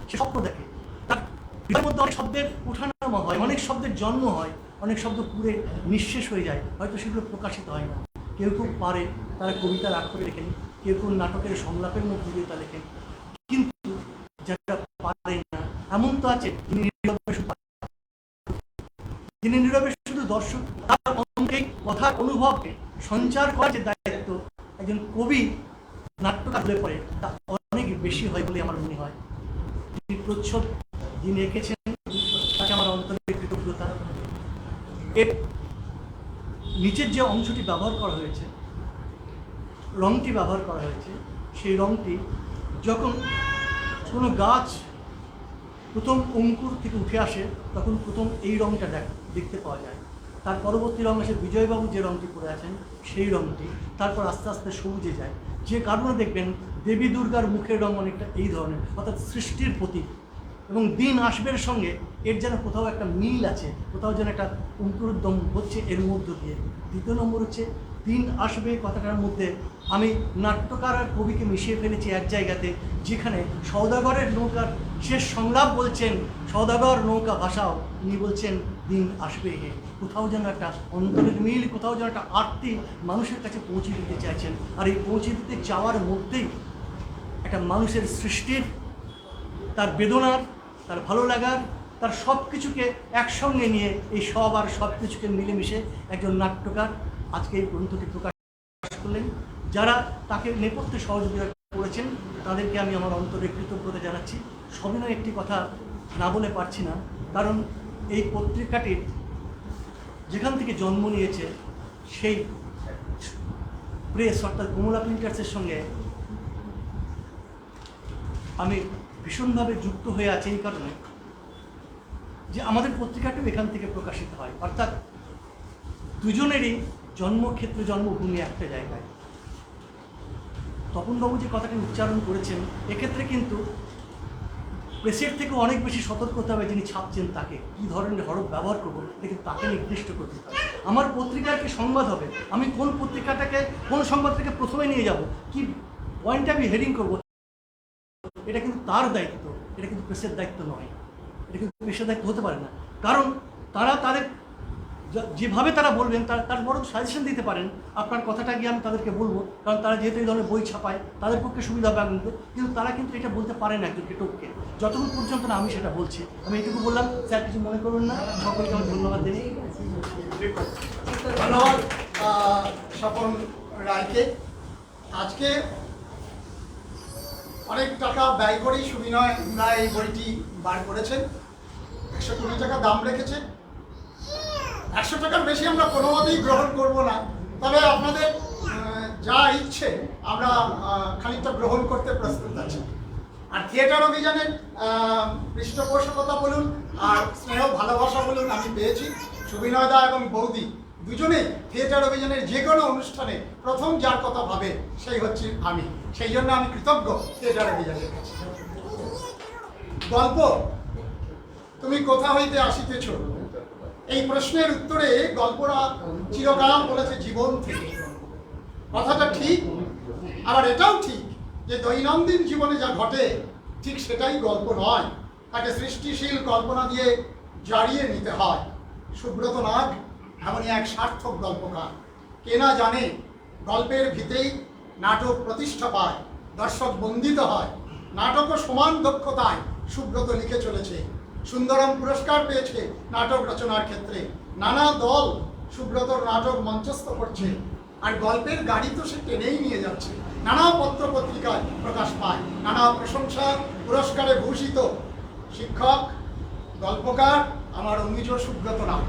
Speaker 8: সে স্বপ্ন দেখে। তার হৃদয়ের মধ্যে অনেক শব্দের উঠানামা হয়, অনেক শব্দের জন্ম হয়, অনেক শব্দ পুরে নিঃশেষ হয়ে যায়, হয়তো সেগুলো প্রকাশিত হয় না। কেউ কেউ পারে, তারা কবিতার আক্ষরে লেখেন, কেউ কেউ নাটকের সংলাপের মধ্যে দিয়ে তা লেখেন। কিন্তু যারা পারে না, এমন তো আছে যিনি নীরবে শুধু দর্শক, তার অনেক কথার অনুভবকে সঞ্চার করার যে দায়িত্ব একজন কবি নাট্যকার হলে পরে তা অনেক বেশি হয় বলে আমার মনে হয়। তিনি প্রচ্ছদ যিনি এঁকেছেন তাকে আমার অন্তরের কৃতজ্ঞতা। এর নিচের যে অংশটি ব্যবহার করা হয়েছে, রঙটি ব্যবহার করা হয়েছে, সেই রঙটি যখন কোনো গাছ প্রথম অঙ্কুর থেকে উঠে আসে, তখন প্রথম এই রঙটা দেখতে পাওয়া যায়। তার পরবর্তী রঙ আসে বিজয়বাবু যে রঙটি পরে আছেন সেই রঙটি, তারপর আস্তে আস্তে সবুজে যায়। যে কারণে দেখবেন দেবী দুর্গার মুখের রঙ অনেকটা এই ধরনের, অর্থাৎ সৃষ্টির প্রতীক। এবং দিন আসবের সঙ্গে এর যেন কোথাও একটা মিল আছে, কোথাও যেন একটা অঙ্কুরোদ্গম হচ্ছে এর মধ্য দিয়ে। দ্বিতীয় নম্বর হচ্ছে দিন আসবে কথাটার মধ্যে আমি নাট্যকার আর কবিকে মিশিয়ে ফেলেছি এক জায়গাতে, যেখানে সওদাগরের নৌকার শেষ সংলাপ বলছেন সওদাগর নৌকা ভাসাও, উনি বলছেন দিন আসবে হে। কোথাও যেন একটা অন্তরের মিল, কোথাও যেন একটা আরতি মানুষের কাছে পৌঁছে দিতে চাইছেন। আর এই পৌঁছে দিতে চাওয়ার মধ্যেই একটা মানুষের সৃষ্টির, তার বেদনার, তার ভালো লাগার, তার সব কিছুকে একসঙ্গে নিয়ে এই সব আর সব কিছুকে মিলেমিশে একজন নাট্যকার আজকে এই গ্রন্থটি প্রকাশ করলেন। যারা তাকে নেপথ্যে সহযোগিতা করেছেন তাদেরকে আমি আমার অন্তরে কৃতজ্ঞতা জানাচ্ছি। সবিনয় একটি কথা না বলে পারছি না, কারণ এই পত্রিকাটির যেখান থেকে জন্ম নিয়েছে সেই প্রেস অর্থাৎ কমলা প্রিন্টার্সের সঙ্গে আমি ভীষণভাবে যুক্ত হয়ে আছি এই কারণে যে আমাদের পত্রিকাটিও এখান থেকে প্রকাশিত হয়, অর্থাৎ দুজনেরই জন্মক্ষেত্র জন্মভূমি একটা জায়গায়। তপনবাবু যে কথাটি উচ্চারণ করেছেন এক্ষেত্রে কিন্তু প্রেসের থেকে অনেক বেশি সতর্ক হতে হবে যিনি ছাপছেন তাকে, কী ধরনের হরফ ব্যবহার করবো এটা কিন্তু তাকে নির্দিষ্ট করতে হবে। আমার পত্রিকার কি সংবাদ হবে, আমি কোন পত্রিকাটাকে কোন সংবাদটাকে প্রথমে নিয়ে যাব, কি পয়েন্টে আমি হেডিং করবো, এটা কিন্তু তার দায়িত্ব, এটা কিন্তু প্রেসের দায়িত্ব নয়, এটা কিন্তু প্রেসের দায়িত্ব হতে পারে না। কারণ তারা তাদের যেভাবে তারা বলবেন তার বড় সাজেশন দিতে পারেন, আপনার কথাটা গিয়ে আমি তাদেরকে বলবো, কারণ তারা যেহেতু এই ধরনের বই ছাপায় তাদের পক্ষে সুবিধা হবে কিন্তু তারা কিন্তু এটা বলতে পারে না একজনকে টপকে, যতক্ষণ পর্যন্ত না আমি সেটা বলছি। আমি এটুকু বললাম, স্যার কিছু মনে করবেন না, সকলকে আমি ধন্যবাদ দিই।
Speaker 1: ধন্যবাদ স্বপন রায়কে। আজকে অনেক টাকা ব্যয় করেই সুবিনয় রায় এই বইটি বার করেছেন। 120 টাকা দাম রেখেছে। 100 টাকার বেশি আমরা কোনো মতেই গ্রহণ করব না, তবে আপনাদের যা ইচ্ছে আমরা খানিকটা গ্রহণ করতে প্রস্তুত আছি। আর থিয়েটার অভিযানের পৃষ্ঠপোষকতা বলুন আর স্নেহ ভালোবাসা বলুন আমি পেয়েছি। সুবিনয় দা এবং বৌদি দুজনেই থিয়েটার অভিযানের যে কোনো অনুষ্ঠানে প্রথম যার কথা ভাবে সেই হচ্ছে আমি, সেই জন্য আমি কৃতজ্ঞ থিয়েটার অভিযানের কাছে। গল্প তুমি কোথা হইতে আসিতেছ, এই প্রশ্নের উত্তরে গল্পরা চিরকাল বলেছে জীবন থেকে। কথাটা ঠিক, আবার এটাও ঠিক যে দৈনন্দিন জীবনে যা ঘটে ঠিক সেটাই গল্প নয়, তাকে সৃষ্টিশীল কল্পনা দিয়ে জারিয়ে নিতে হয়। সুব্রত নাগ এমনই এক সার্থক গল্পকার। কে না জানে গল্পের ভিতেই নাটক প্রতিষ্ঠা পায়, দর্শক বন্দিত হয়। নাটকও সমান দক্ষতায় সুব্রত লিখে চলেছে। সুন্দরম পুরস্কার পেয়েছে নাটক রচনার ক্ষেত্রে। নানা দল সুব্রতর নাটক মঞ্চস্থ করছে, আর গল্পের গাড়ি তো সে টেনেই নিয়ে যাচ্ছে। নানা পত্র পত্রিকায় প্রকাশ পায়, নানা প্রশংসা পুরস্কারে ভূষিত। শিক্ষক গল্পকার আমার অনুজ সুব্রত নাগ।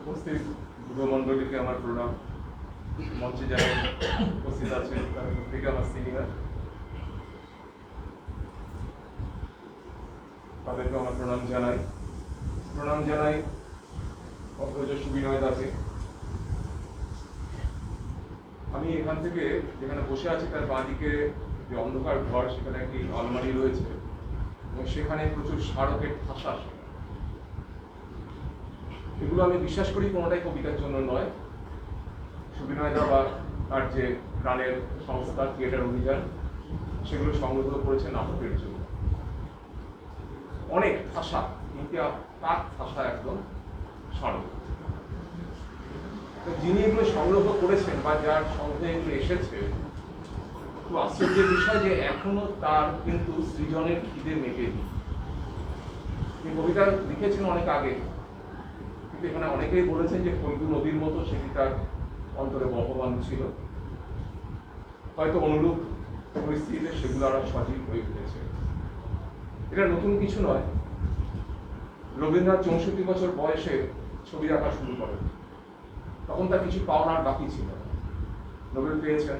Speaker 9: উপস্থিত যুবমণ্ডলীকে আমার প্রণাম। মঞ্চে যারা উপস্থিত আছেন তাদের প্রত্যেকে আমার সিনিয়র, তাদেরকে আমার প্রণাম জানাই অগ্রজ সুবিনয় দাকে। আমি এখান থেকে যেখানে বসে আছি তার বাঁদিকে যে অন্ধকার ঘর, সেখানে একটি আলমারি রয়েছে এবং সেখানে প্রচুর স্মারকের ঠাসা। এগুলো আমি বিশ্বাস করি কোনোটাই কবিতার জন্য নয়। সুবিনয় দা বা তার যে প্রাণের সংস্থা থিয়েটার অভিযান সেগুলো সংগ্রহ করেছে নাটকের জন্য। অনেক ঠাসা, তাক ঠাসা একদম স্মারক। যিনি এগুলো সংগ্রহ করেছেন বা যার সঙ্গে এগুলো এসেছে, খুব আশ্চর্যের বিষয় যে এখনো তার কিন্তু সৃজনের খিদে মেটেনি। তিনি কবিতা লিখেছেন অনেক আগে, কিন্তু এখানে অনেকেই বলেছেন যে ফল্গু নদীর মতো সেটি তার অন্তরে বহমান ছিল। হয়তো অনুরূপ পরিস্থিতিতে সেগুলো আরো সজীব হয়ে উঠেছে। এটা নতুন কিছু নয়। রবীন্দ্রনাথ 64 বছর বয়সে ছবি আঁকা শুরু করেন, তখন তার কিছু পাওনার বাকি ছিল। নোবেল পেয়েছেন,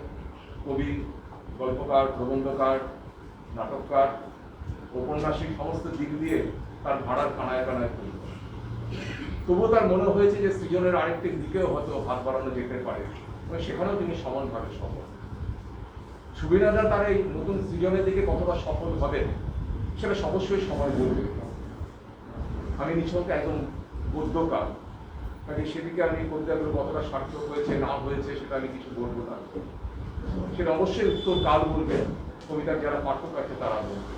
Speaker 9: কবি, গল্পকার, প্রবন্ধকার, নাটককার, ঔপন্যাসিক সমস্ত দিক দিয়ে তার ভাড়ার কানায় কানায় তৈরি। তবুও তার মনে হয়েছে যে সৃজনের আরেকটি দিকেও হয়তো হাত বাড়ানো যেতে পারে, সেখানেও তিনি সমানভাবে সফল। সুবিনয় দা তার এই নতুন সৃজনের দিকে কতটা সফল হবেন সেটা অবশ্যই সময় বলবে। আমি নিছক একজন গদ্যকার, কাজে সেদিকে আমি কবিতাগুলো কতটা সার্থক হয়েছে না হয়েছে সেটা আমি কিছু বলবো না। সেটা অবশ্যই উত্তর কাল বলবে, কবিতার যারা পাঠক আছে তারা বলবে।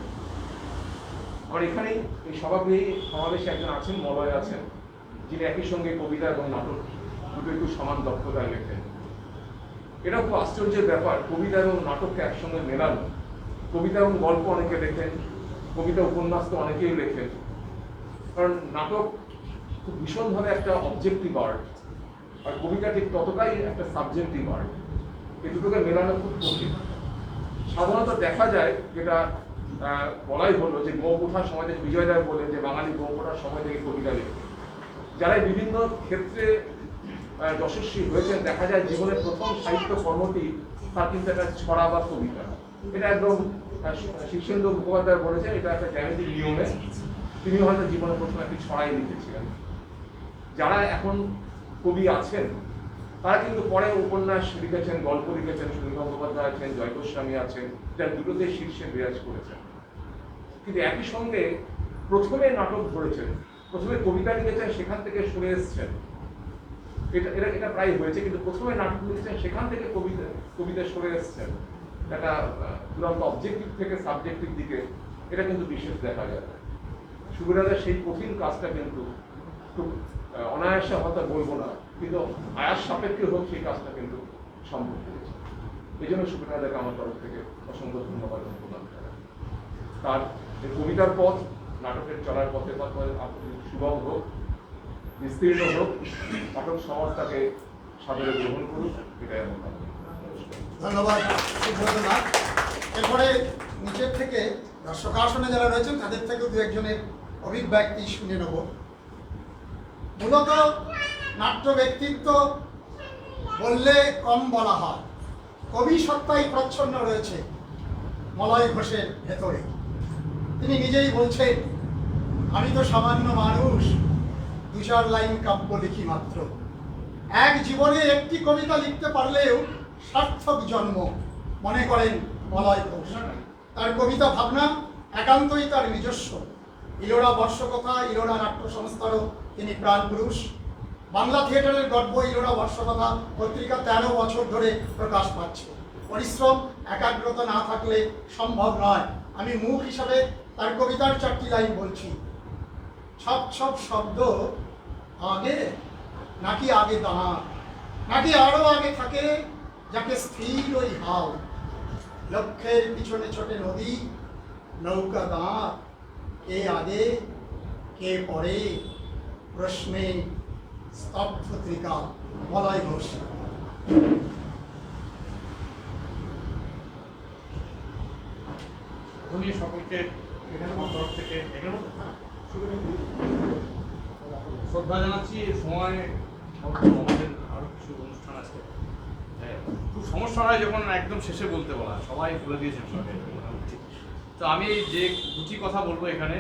Speaker 9: আমার এখানেই এই সমাবেশে একজন আছেন, মলয় আছেন, যিনি একই সঙ্গে কবিতা এবং নাটক দুটো একটু সমান দক্ষতায় লেখেন। এটা খুব আশ্চর্যের ব্যাপার, কবিতা এবং নাটককে একসঙ্গে মেলানো। কবিতা এবং গল্প অনেকে লেখেন, কবিতা উপন্যাস তো অনেকেই লেখেন, কারণ নাটক খুব ভীষণভাবে একটা অবজেক্টিভ আর্ট, আর কবিতা ঠিক ততটাই একটা সাবজেক্টিভ আর্ট। এই দুটোকে মেলানো খুব কঠিন। সাধারণত দেখা যায়, যেটা বলাই হলো যে গো ওঠার সময় থেকে বিজয় রায় বলে যে বাঙালি গো ওঠার সময় থেকে কবিতা লেখে। যারা বিভিন্ন ক্ষেত্রে যশস্বী হয়েছেন, দেখা যায় জীবনের প্রথম সাহিত্য কর্মটি তার কিন্তু একটা ছড়া বা কবিতা। এটা একদম শীর্ষেন্দু মুখোপাধ্যায় বলেছেন, এটা একটা জ্যামিতিক নিয়মে তিনি হয়তো জীবনে প্রথম একটি ছড়াই লিখেছিলেন। যারা এখন কবি আছেন তারা কিন্তু পরে উপন্যাস লিখেছেন, গল্প লিখেছেন, সুনীল গঙ্গোপাধ্যায় আছেন, জয় গোস্বামী আছেন, যারা দুটোতে শীর্ষে বিরাজ করেছেন। কিন্তু একই সঙ্গে প্রথমে নাটক ধরেছেন, প্রথমে কবিতা লিখেছেন, সেখান থেকে সরে এসছেন। এটা প্রায় হয়েছে, কিন্তু প্রথমে নাটক লিখেছেন, সেখান থেকে কবিতা সরে এসছেন। একটা তুরন্ত অবজেক্টিভ থেকে সাবজেক্টিভ দিকে এটা কিন্তু বিশেষ দেখা যায়। সুবিধাদের সেই কঠিন কাজটা কিন্তু খুব অনায়াসে হয়তো বলবো না, কিন্তু আয়াস সাপেক্ষে হোক সেই কাজটা কিন্তু সম্ভব হয়েছে। এই জন্য সুবিধাদেরকে আমার তরফ থেকে অসংখ্য ধন্যবাদ প্রদান করা। তার কবিতার পথ নাটকের চলার পথে সুগম হোক, বিস্তীর্ণ হোক, নাটক সমাজ তাকে সাদরে গ্রহণ করুক, এটাই আমার ভাবনা।
Speaker 1: ধন্যবাদ সুব্রতনাথ। এরপরে নিচের থেকে দর্শক আসনে যারা রয়েছেন তাদের থেকেও দু একজনের অভিব্যক্তি শুনে নেব। মূলত নাট্য ব্যক্তিত্ব বললে কম বলা হয়, কবি সত্তাই প্রচ্ছন্ন রয়েছে মলয় ঘোষের ভেতরে। তিনি নিজেই বলছেন, আমি তো সামান্য মানুষ, 2-4 লাইন কাব্য লিখি মাত্র। এক জীবনে একটি কবিতা লিখতে পারলেও সার্থক জন্ম মনে করেন মলয় ঘোষ। তার কবিতা ভাবনা একান্তই তার নিজস্ব। ইলোরা বর্ষকথা, ইলোরা নাট্য সংস্থারও তিনি প্রাণ পুরুষ। বাংলা থিয়েটারের গর্ব ইলোরা বর্ষকথা পত্রিকা 13 বছর ধরে প্রকাশ পাচ্ছে। পরিশ্রম একাগ্রতা না থাকলে সম্ভব নয়। আমি মুখ হিসাবে তার কবিতার 4টি লাইন বলছি। সব সব শব্দ আগে নাকি আগে দাঁড়, নাকি আরো আগে থাকে যাকে স্থির ওই হাও। লক্ষ্যের পিছনে ছোটে নদী, নৌকা দাঁড়, কে আগে কে পরে, প্রশ্নে স্তব্ধ ত্রিকা। মলয় ঘোষ।
Speaker 4: উনি সকলকে আমার তরফ থেকে শ্রদ্ধা জানাচ্ছি। এই সময় আমাদের আরো কিছু অনুষ্ঠান আছে, খুব সমস্যা হয় যখন একদম শেষে বলতে বলা, সবাই বলে দিয়েছেন সবাই। তো আমি যে দুটি কথা বলবো এখানে,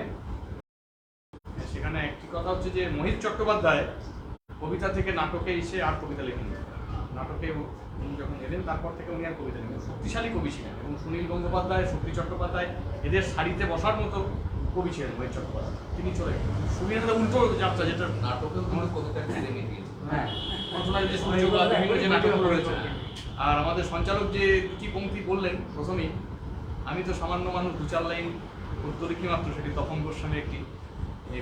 Speaker 4: সেখানে একটি কথা হচ্ছে যে মোহিত চট্টোপাধ্যায় কবিতা থেকে নাটকে এসে আর কবিতা লেখেন। নাটকে উনি যখন এলেন তারপর থেকে উনি আর কবিতা লেখেন। শক্তিশালী কবি ছিলেন এবং সুনীল গঙ্গোপাধ্যায়, শক্তি চট্টোপাধ্যায় এদের সারিতে বসার মতো কবি ছিলেন মোহিত চট্টোপাধ্যায়। তিনি চলে গেলেন। সুনীলের উল্টো যাত্রা, যেটা
Speaker 6: নাটকেও কিন্তু কবিতা ফিরে গিয়েছে।
Speaker 4: হ্যাঁ, যে নাটকগুলো রয়েছে। আর আমাদের সঞ্চালক যে দুটি পংক্তি বললেন প্রথমেই, আমি তো সামান্য মানুষ, 2-4 লাইন গদ্য লিখি মাত্র, সেটি তপন গোস্বামী একটি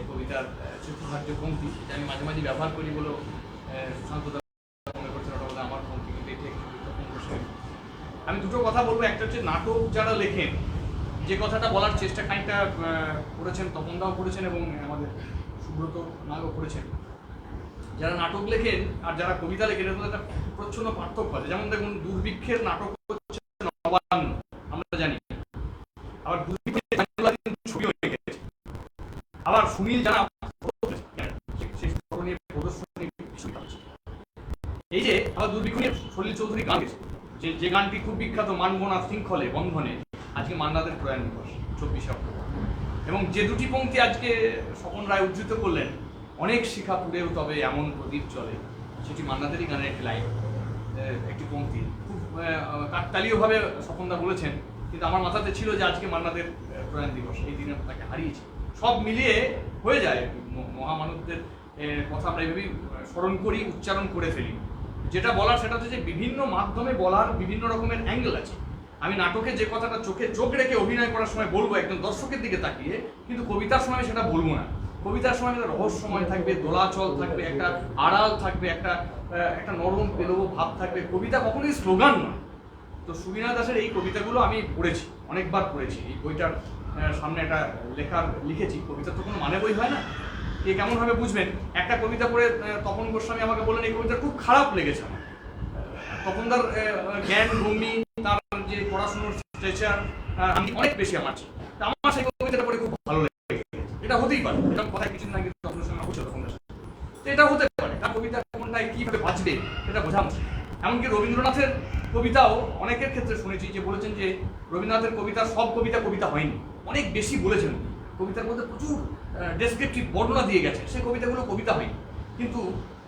Speaker 4: কবিতার চিত্রধার্য পংক্তি, যেটা আমি মাঝে মাঝে ব্যবহার করি বলে সুশান্ত দা মনে করছেন ওটা বলে আমার পংক্তি, কিন্তু এটি একটি তপন গোস্বামী। আমি দুটো কথা বলবো। একটা হচ্ছে নাটক যারা লেখেন, যে কথাটা বলার চেষ্টা খানিকটা করেছেন, তপনদাও করেছেন এবং আমাদের সুব্রত নাগও করেছেন। যারা নাটক লেখেন আর যারা কবিতা লেখেন এর মধ্যে একটা প্রচ্ছন্ন পার্থক্য আছে। যেমন দেখুন, দুর্ভিক্ষের নাটক হচ্ছে নবান্ন, আমরা জানি। আবার দুর্ভিক্ষের ছবি হয়ে গেছে। আবার সুনীল যারা এই যে আবার দুর্ভিক্ষ নিয়ে সলিল চৌধুরী গান গেছে, যে গানটি খুব বিখ্যাত, মানব না শৃঙ্খলে বন্ধনে। আজকে মান্নাদের প্রয়াণ দিবস 24 অক্টোবর, এবং যে দুটি পংক্তি আজকে স্বপন রায় উদ্ধৃত করলেন, অনেক শিখা পুড়েও তবে এমন প্রদীপ চলে, সেটি মান্নাদেরই গানের একটি লাইন, একটি পংক্তি। খুব কাকতালীয়ভাবে স্বপনদা বলেছেন, কিন্তু আমার মাথাতে ছিল যে আজকে মান্নাদের প্রয়াণ দিবস, এই দিনে তাকে হারিয়েছি। সব মিলিয়ে হয়ে যায়, মহামানবদের কথা আমরা এভাবেই স্মরণ করি, উচ্চারণ করে ফেলি। যেটা বলার সেটা হচ্ছে যে বিভিন্ন মাধ্যমে বলার বিভিন্ন রকমের অ্যাঙ্গেল আছে। আমি নাটকে যে কথাটা চোখে চোখ রেখে অভিনয় করার সময় বলবো একদম দর্শকের দিকে তাকিয়ে, কিন্তু কবিতার সময় সেটা বলবো না। কবিতার সময় একটা রহস্যময় থাকবে, দোলাচল থাকবে, একটা আড়াল থাকবে, একটা নরম পেলব ভাব থাকবে। কবিতা কখনোই স্লোগান নয়। তো সুবীনা দাসের এই কবিতাগুলো আমি পড়েছি, অনেকবার পড়েছি। এই বইটার সামনে একটা লিখেছি। কবিতা তো কোনো মানে বই হয় না, কে কেমনভাবে বুঝবেন। একটা কবিতা পড়ে তপন গোস্বামী আমাকে বললেন, এই কবিতা খুব খারাপ লেগেছে আমার। তপনদার জ্ঞান ভূমি, তার যে পড়াশোনার স্ট্রেচার আমি অনেক বেশি আমার ছিল। আমার সেই কবিতাটা পড়ে খুব ভালো লেগেছে। এটা হতেই পারে, এটা কথায় কিছুদিন আগে তপনের সঙ্গে হচ্ছে তপনদার সাথে। তো এটা হতে পারে, তার কবিতা কোনটা
Speaker 6: কোথায় কীভাবে বাঁচবে সেটা বোঝা মুশকিল। এমনকি রবীন্দ্রনাথের কবিতাও অনেকের ক্ষেত্রে শুনেছি যে বলেছেন যে রবীন্দ্রনাথের কবিতার সব কবিতা হয়নি, অনেক বেশি বলেছেন, কবিতার মধ্যে প্রচুর ডেসক্রিপটিভ বর্ণনা দিয়ে গেছেন, সেই কবিতাগুলো কবিতা হয়নি। কিন্তু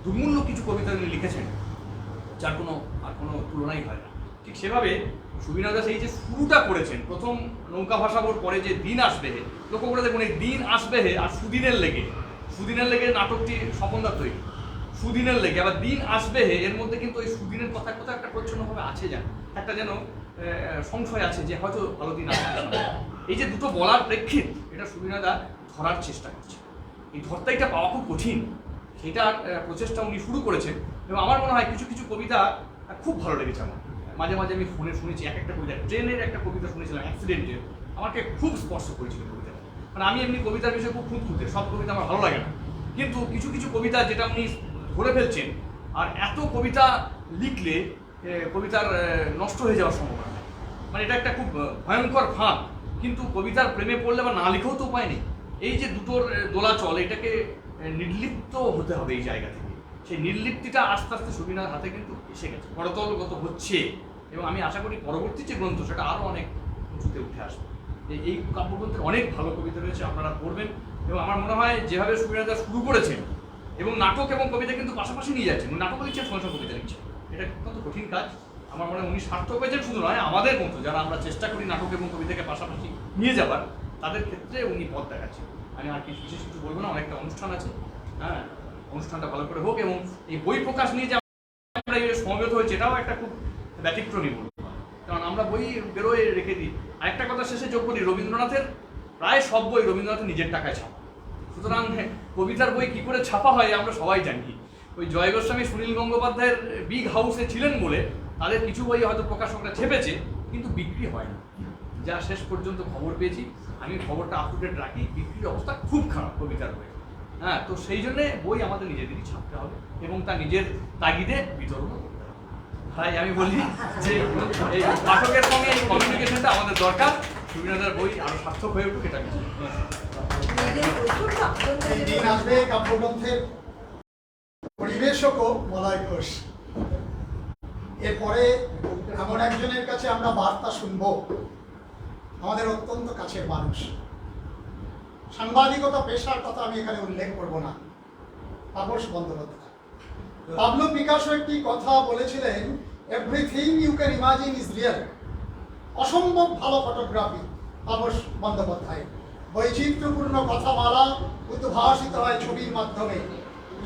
Speaker 6: দুর্মূল্য কিছু কবিতা তিনি লিখেছেন যার কোনো তুলনাই হয় না। ঠিক সেভাবে সুবীর দাস এই যে শুরুটা করেছেন, প্রথম নৌকা ভাসাবোর পরে যে দিন আসবে হে, লক্ষ্য করে দেখুন এই দিন আসবে হে আর সুদিনের লেগে নাটকটি স্বপনদার তৈরি, সুদিনের লেগে আবার দিন আসবে হে, এর মধ্যে কিন্তু ওই সুদিনের কথা একটা প্রচ্ছন্নভাবে আছে, একটা যেন সংশয় আছে যে হয়তো ভালো দিন আসবে। এই যে দুটো বলার প্রেক্ষিত এটা সুবীর দা ধরার চেষ্টা করছে, এই ধরতাইটা পাওয়া খুব কঠিন, সেটার প্রচেষ্টা উনি শুরু করেছেন। এবং আমার মনে হয় কিছু কিছু কবিতা খুব ভালো লেগেছে আমার, মাঝে মাঝে আমি ফোনে শুনেছি একটা কবিতা, ট্রেনের একটা কবিতা শুনেছিলাম অ্যাক্সিডেন্টের, আমাকে খুব স্পর্শ করেছিল কবিতাটা। মানে আমি এমনি কবিতার বিষয়ে খুব খুঁতখুঁতে, সব কবিতা আমার ভালো লাগে না, কিন্তু কিছু কিছু কবিতা যেটা উনি ধরে ফেলছেন, আর এত কবিতা লিখলে কবিতার নষ্ট হয়ে যাওয়ার সম্ভাবনা, মানে এটা একটা খুব ভয়ঙ্কর ফাঁদ। কিন্তু কবিতার প্রেমে পড়লে বা না লিখেও তো উপায় নেই, এই যে দুটোর দোলাচল, এটাকে নির্লিপ্ত হতে হবে এই জায়গা থেকে। সেই নির্লিপ্তিটা আস্তে আস্তে সুবীর হাতে কিন্তু এসে গেছে, করতলগত হচ্ছে, এবং আমি আশা করি পরবর্তী যে গ্রন্থ সেটা আরও অনেক উঁচুতে উঠে আসবে। এই কাব্যগ্রন্থের অনেক ভালো কবিতা রয়েছে, আপনারা পড়বেন। এবং আমার মনে হয় যেভাবে সুবীর দা শুরু করেছেন এবং নাটক এবং কবিতা কিন্তু পাশাপাশি নিয়ে যাচ্ছেন, নাটক লিখছেন সঙ্গে সঙ্গে কবিতা লিখছেন, এটা অত্যন্ত কঠিন কাজ। আমার মনে হয় উনি সার্থক হয়েছেন, শুধু নয় আমাদের মতো যারা আমরা চেষ্টা করি নাটক এবং কবিতাকে পাশাপাশি নিয়ে যাবার, তাদের ক্ষেত্রে উনি পথ দেখাচ্ছেন। আমি আর বিশেষ কিছু বলবো না, অনেকটা অনুষ্ঠান আছে, হ্যাঁ, অনুষ্ঠানটা ভালো করে হোক। এবং এই বই প্রকাশ নিয়ে যে আমরা সমবেত হয়েছে এটাও একটা খুব ব্যতিক্রমী বলবো, কারণ আমরা বই বেরোয় রেখে দিই। আরেকটা কথা শেষে যোগ করি, রবীন্দ্রনাথের প্রায় সব বই রবীন্দ্রনাথের নিজের টাকায় ছাপা, সুতরাং কবিতার বই কি করে ছাপা হয় আমরা সবাই জানি। ওই জয় গোস্বামী, সুনীল গঙ্গোপাধ্যায়ের বিগ হাউসে ছিলেন বলে তাদের কিছু বই হয়তো প্রকাশকরা ছেপেছে, কিন্তু বিক্রি হয় না, যা শেষ পর্যন্ত খবর পেয়েছি, আমি খবরটা আপ টু ডেট রাখি, বিক্রির অবস্থা খুব খারাপ কবিতার বই। হ্যাঁ, তো সেই জন্যে বই আমাদের নিজেদেরই ছাপতে হবে এবং তা নিজের তাগিদে বিতরণ করতে হবে। তাই আমি বলি যে এই পাঠকের সঙ্গে এই কমিউনিকেশনটা আমাদের দরকার, সুবীর দার বই আরো সার্থক হয়ে উঠুক, এটা
Speaker 1: এই দিন আসবে কাব্যগ্রন্থের পরিবেশকও মলয় ঘোষ। এরপরে এমন একজনের কাছে আমরা বার্তা শুনবো, আমাদের অত্যন্ত কাছের মানুষ, সাংবাদিকতা পেশার কথা আমি এখানে উল্লেখ করব না, তাপস বন্দ্যোপাধ্যায়। পাবলো পিকাসো একটি কথা বলেছিলেন, everything you can imagine is real. অসম্ভব ভালো ফটোগ্রাফি তাপস বন্দ্যোপাধ্যায়। বৈচিত্র্যপূর্ণ কথামালা উদ্ভাসিত হয় ছবির মাধ্যমে,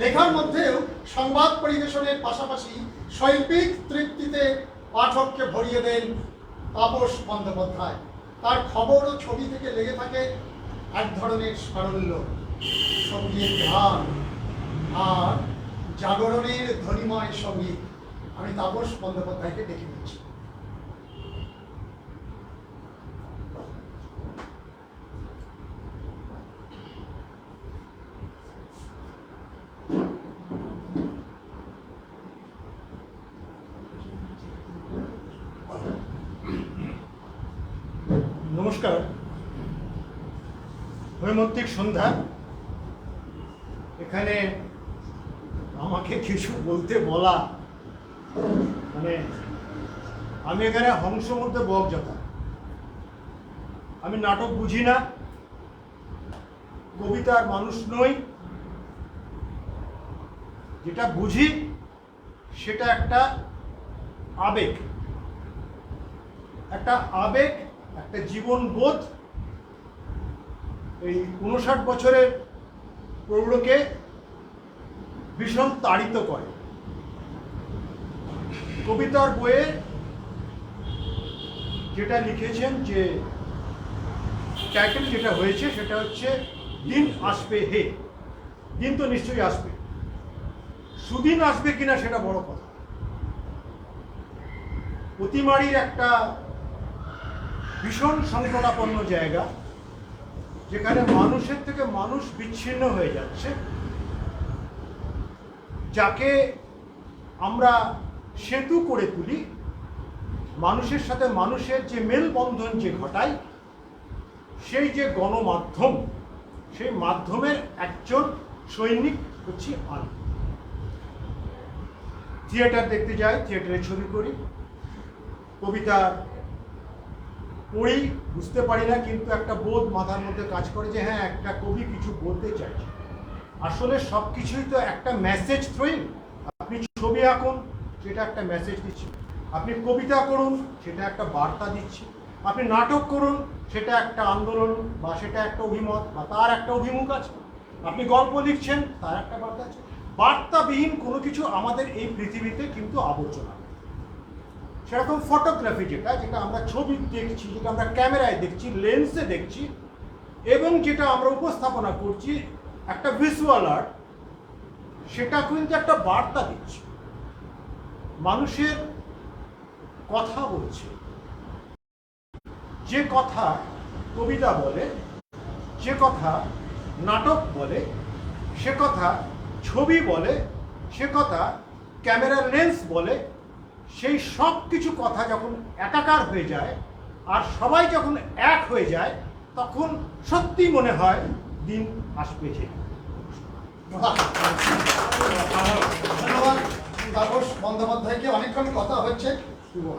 Speaker 1: লেখার মধ্যেও সংবাদ পরিবেশনের পাশাপাশি শৈল্পিক তৃপ্তিতে পাঠককে ভরিয়ে দেন তাপস বন্দ্যোপাধ্যায়। তার খবর ও ছবি থেকে লেগে থাকে এক ধরনের সারল্য, সঙ্গীত গান আর জাগরণের ধ্বনিময় সঙ্গীত। আমি তাপস বন্দ্যোপাধ্যায়কে ডেকে নিচ্ছি। নমস্কার, হৈমন্তিক সন্ধ্যা। এখানে আমাকে কিছু বলা, মানে আমি এখানে হংস মধ্যে বকজাতা। আমি নাটক বুঝি না, কবিতার মানুষ নই, যেটা বুঝি সেটা একটা আবেগ, একটা জীবনবোধ। এই 59 বছরের প্রৌঢ়কে ভীষণ তাড়িত করে। কবিতার বইয়ে যেটা লিখেছেন, যে টাইটেল যেটা হয়েছে সেটা হচ্ছে দিন আসবে হে। দিন তো নিশ্চয়ই আসবে, সুদিন আসবে কিনা সেটা বড় কথা। অতিমারির একটা ভীষণ সংকটাপন্ন জায়গা, যেখানে মানুষের থেকে মানুষ বিচ্ছিন্ন হয়ে যাচ্ছে, যাকে আমরা সেতু করে তুলি, মানুষের সাথে মানুষের যে মেলবন্ধন যে ঘটায়, সেই যে গণমাধ্যম, সেই মাধ্যমের একজন সৈনিক হচ্ছে আমি।
Speaker 10: থিয়েটার দেখতে যাই, থিয়েটারে ছবি করি, কবিতা পড়ি, বুঝতে পারি না, কিন্তু একটা বোধ মাথার মধ্যে কাজ করে যে হ্যাঁ একটা কবি কিছু বলতে চাইছে। আসলে সব কিছুই তো একটা মেসেজ থ্রোয়িং। আপনি ছবি আঁকুন, সেটা একটা মেসেজ দিচ্ছে। আপনি কবিতা করুন, সেটা একটা বার্তা দিচ্ছে। আপনি নাটক করুন, সেটা একটা আন্দোলন বা সেটা একটা অভিমত বা তার একটা অভিমুখ আছে। আপনি গল্প লিখছেন, তার একটা বার্তা আছে। বার্তাবিহীন কোনো কিছু আমাদের এই পৃথিবীতে কিন্তু আবর্জনা। সেরকম ফটোগ্রাফি যেটা আমরা ছবি দেখছি, যেটা আমরা ক্যামেরায় দেখছি, লেন্সে দেখছি, এবং যেটা আমরা উপস্থাপনা করছি একটা ভিজুয়াল আর্ট, সেটা কিন্তু একটা বার্তা দিচ্ছে, মানুষের কথা বলছে। যে কথা কবিতা বলে, যে কথা নাটক বলে, সে কথা ছবি বলে, সে কথা ক্যামেরার লেন্স বলে, সেই সব কিছু কথা যখন একাকার হয়ে যায় আর সবাই যখন এক হয়ে যায়, তখন সত্যি মনে হয় দিন আসবে যে।
Speaker 1: ধন্যবাদ তাপস বন্দ্যোপাধ্যায়কে। অনেকক্ষণ কথা হচ্ছে।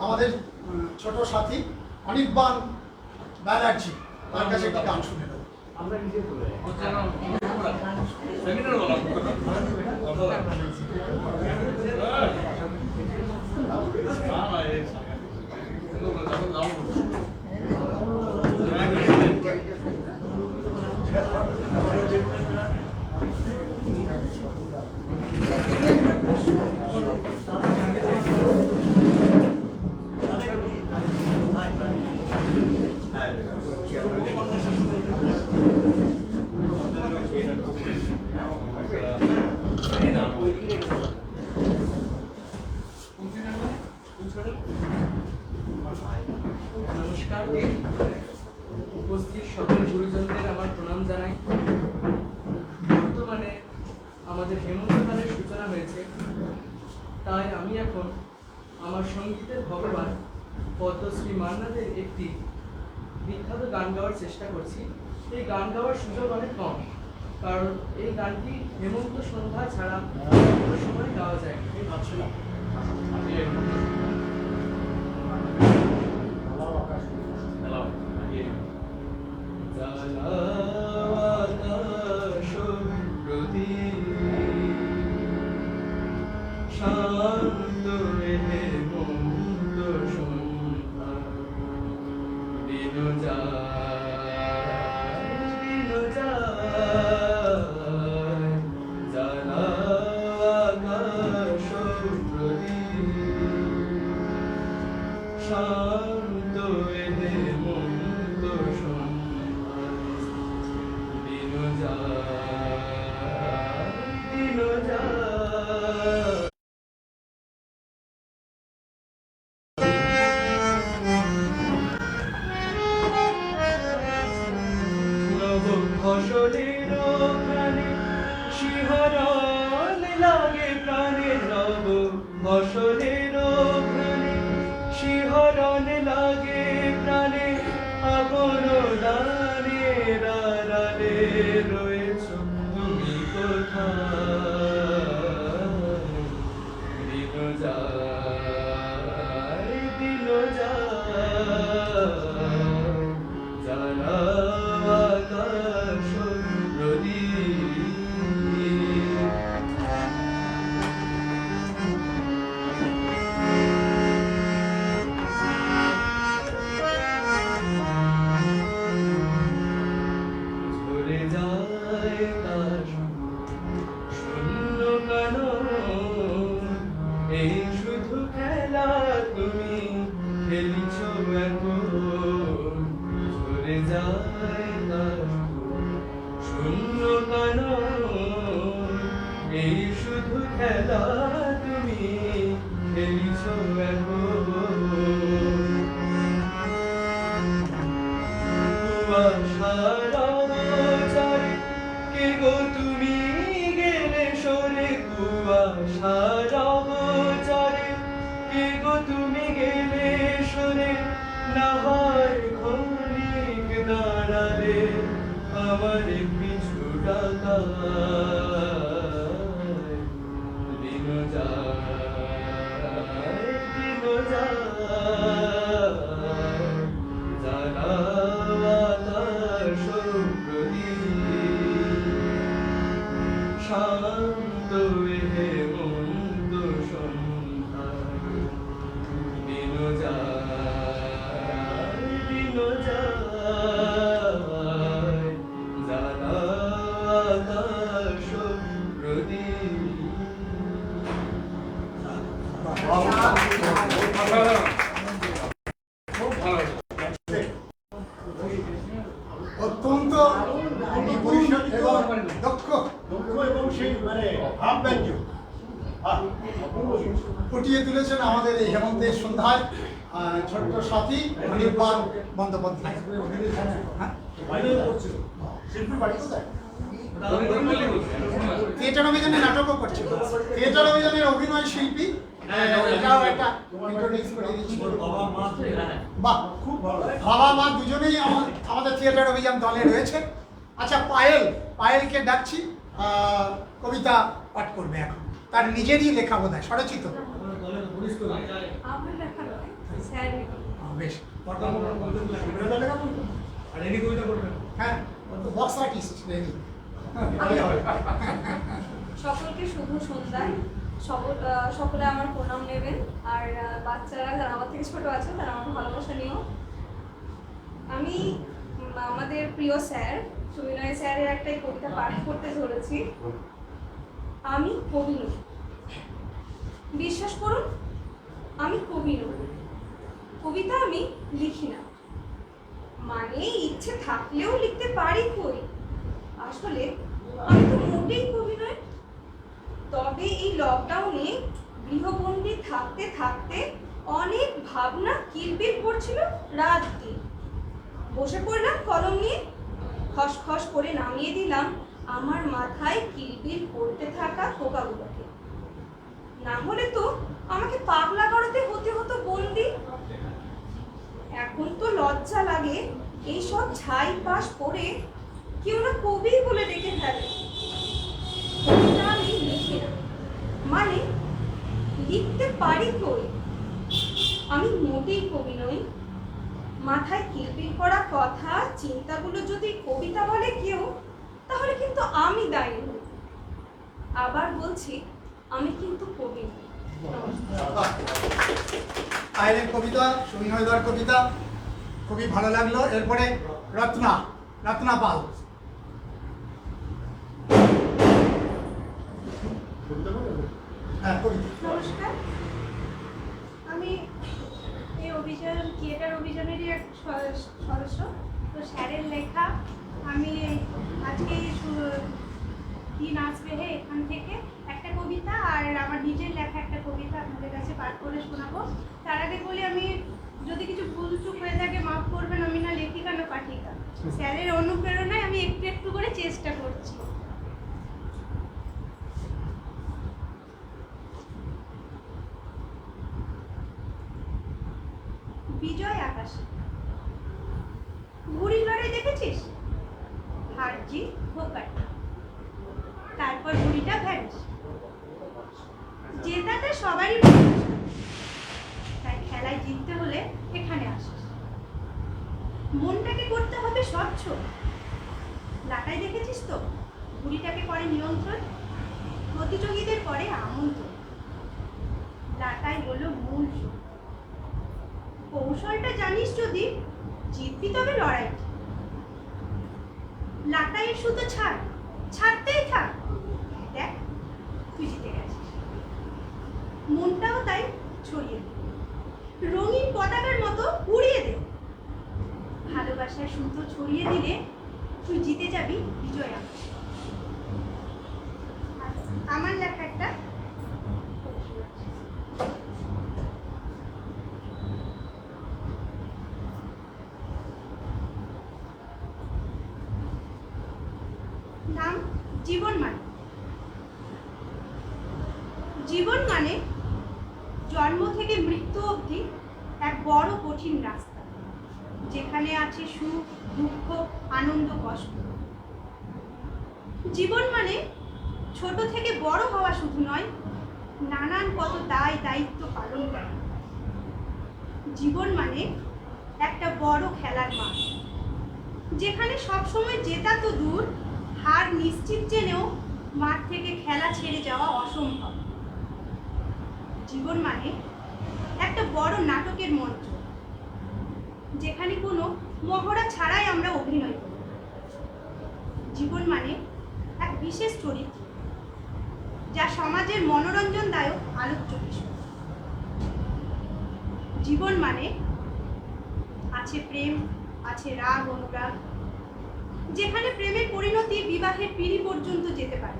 Speaker 1: আমাদের ছোট সাথী অনির্বাণ ব্যানার্জি, তার কাছে একটা গান শুনে নেব।
Speaker 7: আমরা নিজে বলে
Speaker 11: নমস্কার, উপস্থিত সকল গুরুজনদের আমার প্রণাম জানাই। বর্তমানে আমাদের হেমন্তকালের সূচনা হয়েছে, তাই আমি এখন আমার সঙ্গীতের ভগবান পদ্মশ্রী মান্নাদের একটি বিখ্যাত গান গাওয়ার চেষ্টা করছি। এই গান গাওয়ার সুযোগ অনেক কম, কারণ এই গানটি হেমন্ত সন্ধ্যা ছাড়া কোনো সময় গাওয়া যায়। ফসলের প্রাণে শিহরণ লাগে প্রাণে, নব ফসলের প্রাণে শিহরণ লাগে প্রাণে, আপন দানে রালে রয়েছ তুমি কোথায়? দিন যায় দিন যায় জানা আকাশ প্রদীপ। ঝরে যায় কাশ শূন্য কানন, এই শুধু খেলা তুমি খেলিছ এখন। ঝরে যায় কাশ শূন্য কানন, এই শুধু খেলা তুমি খেলিছ এখন। কুয়াশার অবচারে কে গো তুমি গেলে সরে, কুয়াশার অবচারে কে গো তুমি গেলে সরে, না হয় ক্ষণিক দাঁড়ালে আমার পিছু ডাকায়। দিন যায়
Speaker 1: অত্যন্ত পরিশ্রম এবং দক্ষ
Speaker 10: এবং সেই মানে ভাব ব্যঞ্জক
Speaker 1: ফুটিয়ে তুলেছেন আমাদের এই হেমন্তের সন্ধ্যায় ছোট্ট সাথী অনির্বাণ বন্দ্যোপাধ্যায়। হ্যাঁ?
Speaker 10: শিল্পীর বাড়ি কোথায়?
Speaker 1: থিয়েটার অভিযানে নাটকও করছিল, থিয়েটার অভিযানের অভিনয় শিল্পী। এটাও একটা introduce করে দিচ্ছি। বাহ, খুব ভালো। বাবা মা দুজনেই আমাদের থিয়েটার অভিযান দলে রয়েছে। আচ্ছা, পায়েলকে ডাকছি, কবিতা পাঠ করবে এখন। তার নিজেরই লেখা বোধ হয়, স্বরচিত।
Speaker 2: আমার লেখা নয়, স্যার
Speaker 1: বেশ,
Speaker 4: আর এনি কবিতা করবেন?
Speaker 1: হ্যাঁ, বক্স আর্টিস্ট।
Speaker 12: সকলকে শুভ সন্ধ্যায়। সকলে আমার প্রণাম নেবেন, আর বাচ্চারা যারা আমার থেকে ছোট আছে তারা আমার ভালোবাসা নিও। আমি আমাদের প্রিয় স্যার সুবিনয় স্যারের একটাই কবিতা পাঠ করতে ধরেছি। আমি কবি নই, বিশ্বাস করুন, আমি কবি নই। কবিতা আমি লিখি না, মানে ইচ্ছে থাকলেও লিখতে পারি কই। আসলে আমি তো মোটেই কবি নই। তবে এই লকডাউনে গৃহবন্দী থাকতে থাকতে অনেক ভাবনা কিলবিল করছিল রাত দিন। বসে পড়লাম কলম নিয়ে, খসখস করে নামিয়ে দিলাম আমার মাথায় কিলবিল করতে থাকা পোকাগুলোকে। না হলে তো আমাকে পাগলা গারদে হতে হতো বন্দি। এখন তো লজ্জা লাগে এইসব ছাই পাশ করে কেউ না কবি বলে ডেকে ফেলে। কবিতা আমি লিখি না, মানে লিখতে পারি কই। আমি মোটেই কবি নই। মাথায় কিলবিল করা কথা চিন্তাগুলো যদি কবিতা বলে কেউ, তাহলে কিন্তু আমি দায়ী নই। আবার বলছি, আমি কিন্তু কবি নই।
Speaker 1: পায়েলের কবিতা, সুবিনয়দার কবিতা খুবই ভালো লাগলো। এরপরে রত্না পাল। হ্যাঁ, কবিতা।
Speaker 2: নমস্কার, আমি এই থিয়েটার অভিযানেরই এক সদস্য। তো স্যারের লেখা আমি আজকে দিন আসবে হে এখান থেকে একটা কবিতা আর আমার নিজের লেখা একটা কবিতা আপনাদের কাছে পাঠ করে শোনাবো। তার আগে বলি, আমি যদি কিছু ভুল চুক হয়ে থাকে মাফ করবেন, আমি না লেখিকা না পাঠিকা। স্যারের অনুপ্রেরণায় আমি একটু একটু করে চেষ্টা করছি। বিজয় আকাশে। ঘুড়ি লড়াই দেখেছিস? হারজি ভোকাট, তারপর ঘুড়িটা ভ্যানিশ। জেতাটা সবারই প্রত্যাশা, তাই খেলায় জিততে হলে এখানে আসিস। মনটাকে করতে হবে স্বচ্ছ। লাটাই দেখেছিস তো? ঘুড়িটাকে করে নিয়ন্ত্রণ, প্রতিযোগীদের করে আমন্ত্রণ। লাটাই হলো মূল শক্তি। কৌশলটা জানিস যদি, জিতবি তবে লড়াই। লাটাইয়ের সুতো ছাড়তেই থাক, দেখ তুই জিতে গেছিস। মনটাও তাই ছড়িয়ে দে, রঙিন পতাকার মতো উড়িয়ে দে। ভালোবাসার সুতো ছড়িয়ে দিলে তুই জিতে যাবি বিজয় আকাশে। আমার লেখা একটা নাম জীবন মানে। জীবন মানে জন্ম থেকে মৃত্যু অবধি এক বড় কঠিন রাস্তা, যেখানে আছে সুখ, দুঃখ, আনন্দ, কষ্ট। জীবন মানে ছোট থেকে বড় হওয়া শুধু নয়, নানান কত দায়িত্ব পালন করা। জীবন মানে একটা বড় খেলার মাঠ, যেখানে সবসময় জেতা তো দূর, হার নিশ্চিত জেনেও মাঠ থেকে খেলা ছেড়ে যাওয়া অসম্ভব। জীবন মানে একটা বড় নাটকের মঞ্চ, যেখানে কোনো মহড়া ছাড়াই আমরা অভিনয় করি। জীবন মানে এক বিশেষ চরিত্র, যা সমাজের মনোরঞ্জনদায়ক আলোচ্য বিষয়। জীবন মানে আছে প্রেম, আছে রাগ অনুরাগ, যেখানে প্রেমের পরিণতি বিবাহের পিঁড়ি পর্যন্ত যেতে পারে,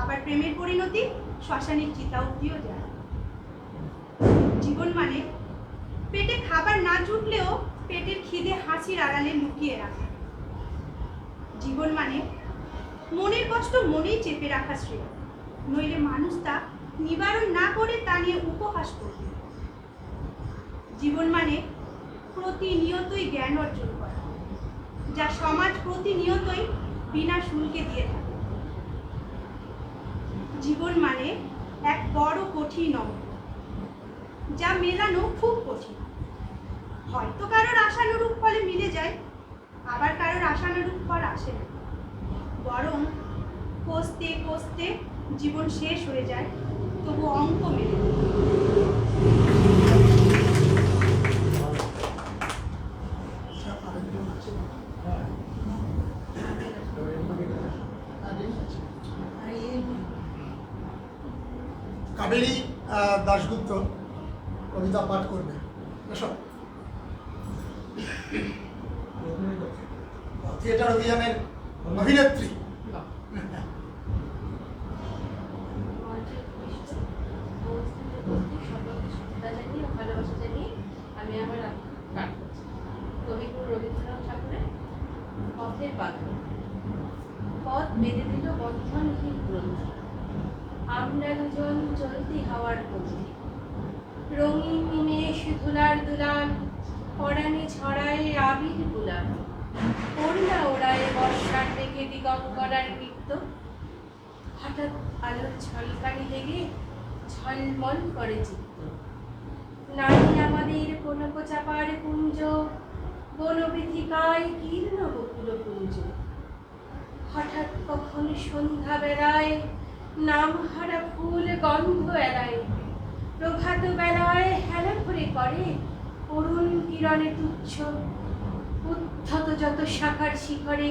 Speaker 2: আবার প্রেমের পরিণতি শ্মশানের চিতা অবধিও যায়। জীবন মানে পেটে খাবার না জুটলেও পেটের খিদে হাসির আড়ালে লুকিয়ে রাখা। জীবন মানে মনের কষ্ট মনেই চেপে রাখা শ্রেয়, নইলে মানুষ তা নিবারণ না করে তা নিয়ে উপহাস করবে। জীবন মানে প্রতিনিয়তই জ্ঞান অর্জন করা, যা সমাজ প্রতিনিয়তই বিনা শুল্কে দিয়ে থাকে। জীবন মানে এক বড় কঠিন অঙ্ক, যা মেলানো খুব কঠিন। হয়তো কারোর আশানুরূপ ফলে মিলে যায়, আবার কারোর আশানুরূপ ফল আসে না, বরং কষতে কষতে জীবন শেষ হয়ে যায়, তবু অঙ্ক মেলে না।
Speaker 1: কাবেরী দাশগুপ্ত কবিতা পাঠ করবে। এসব থিয়েটার অভিযানের অভিনেত্রী।
Speaker 13: ভালোবাসা জানিয়ে আমি আমার গান করছি। কবিগুরু রবীন্দ্রনাথ ঠাকুরের পথের বাঁধন। পথ বেঁধে দিল বন্ধনহীন গ্রন্থি, আমরা দুজন চলতি হাওয়ার পথে। রঙিন নিমেষ ধুলার দুলাল, পরাণে ছড়ায় আবির গুলাল। কন্যা ওড়ায় বর্ষার বেগে দিগঙ্গরার নৃত্য। হঠাৎ আলোর ঝলকানি লেগে ঝলমল করে চিত্ত। নাই আমাদের কোনো চাপার কুঞ্জ, বনবীথিকায় কীর্ণ বকুল কুঞ্জ। হঠাৎ কখন সন্ধ্যা বেলায় নামহারা ফুল গন্ধ এলায়। প্রভাত বেলায় হেলা ভরে করে অরুণ কিরণে তুচ্ছ। উদ্ধত যত শাখার শিখরে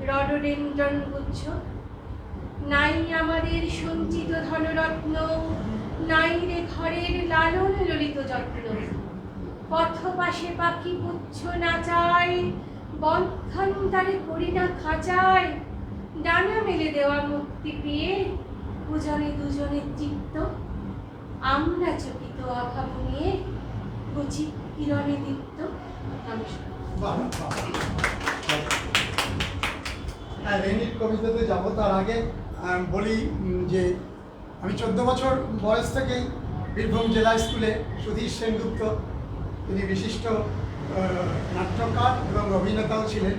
Speaker 13: রডোডেন্ড্রন গুচ্ছ। নাই আমাদের সঞ্চিত ধনরত্ন, নাই রে ঘরের লালন ললিত যত্ন। পথ পাশে পাখি পুচ্ছ নাচায়, বন্ধন তারে করি না খাঁচায়। ডানা মেলে দেওয়া মুক্তি পেয়ে দুজনে দুজনে তৃপ্ত। আমরা চকিত অভাব নিয়ে বুঝি কিরণে দীপ্ত।
Speaker 1: হ্যাঁ, রেনির কবিতাতে যাবো তার আগে বলি যে আমি 14 বছর বয়স থেকেই বীরভূম জেলা স্কুলে সুধীর সেনগুপ্ত, তিনি বিশিষ্ট নাট্যকার এবং অভিনেতাও ছিলেন,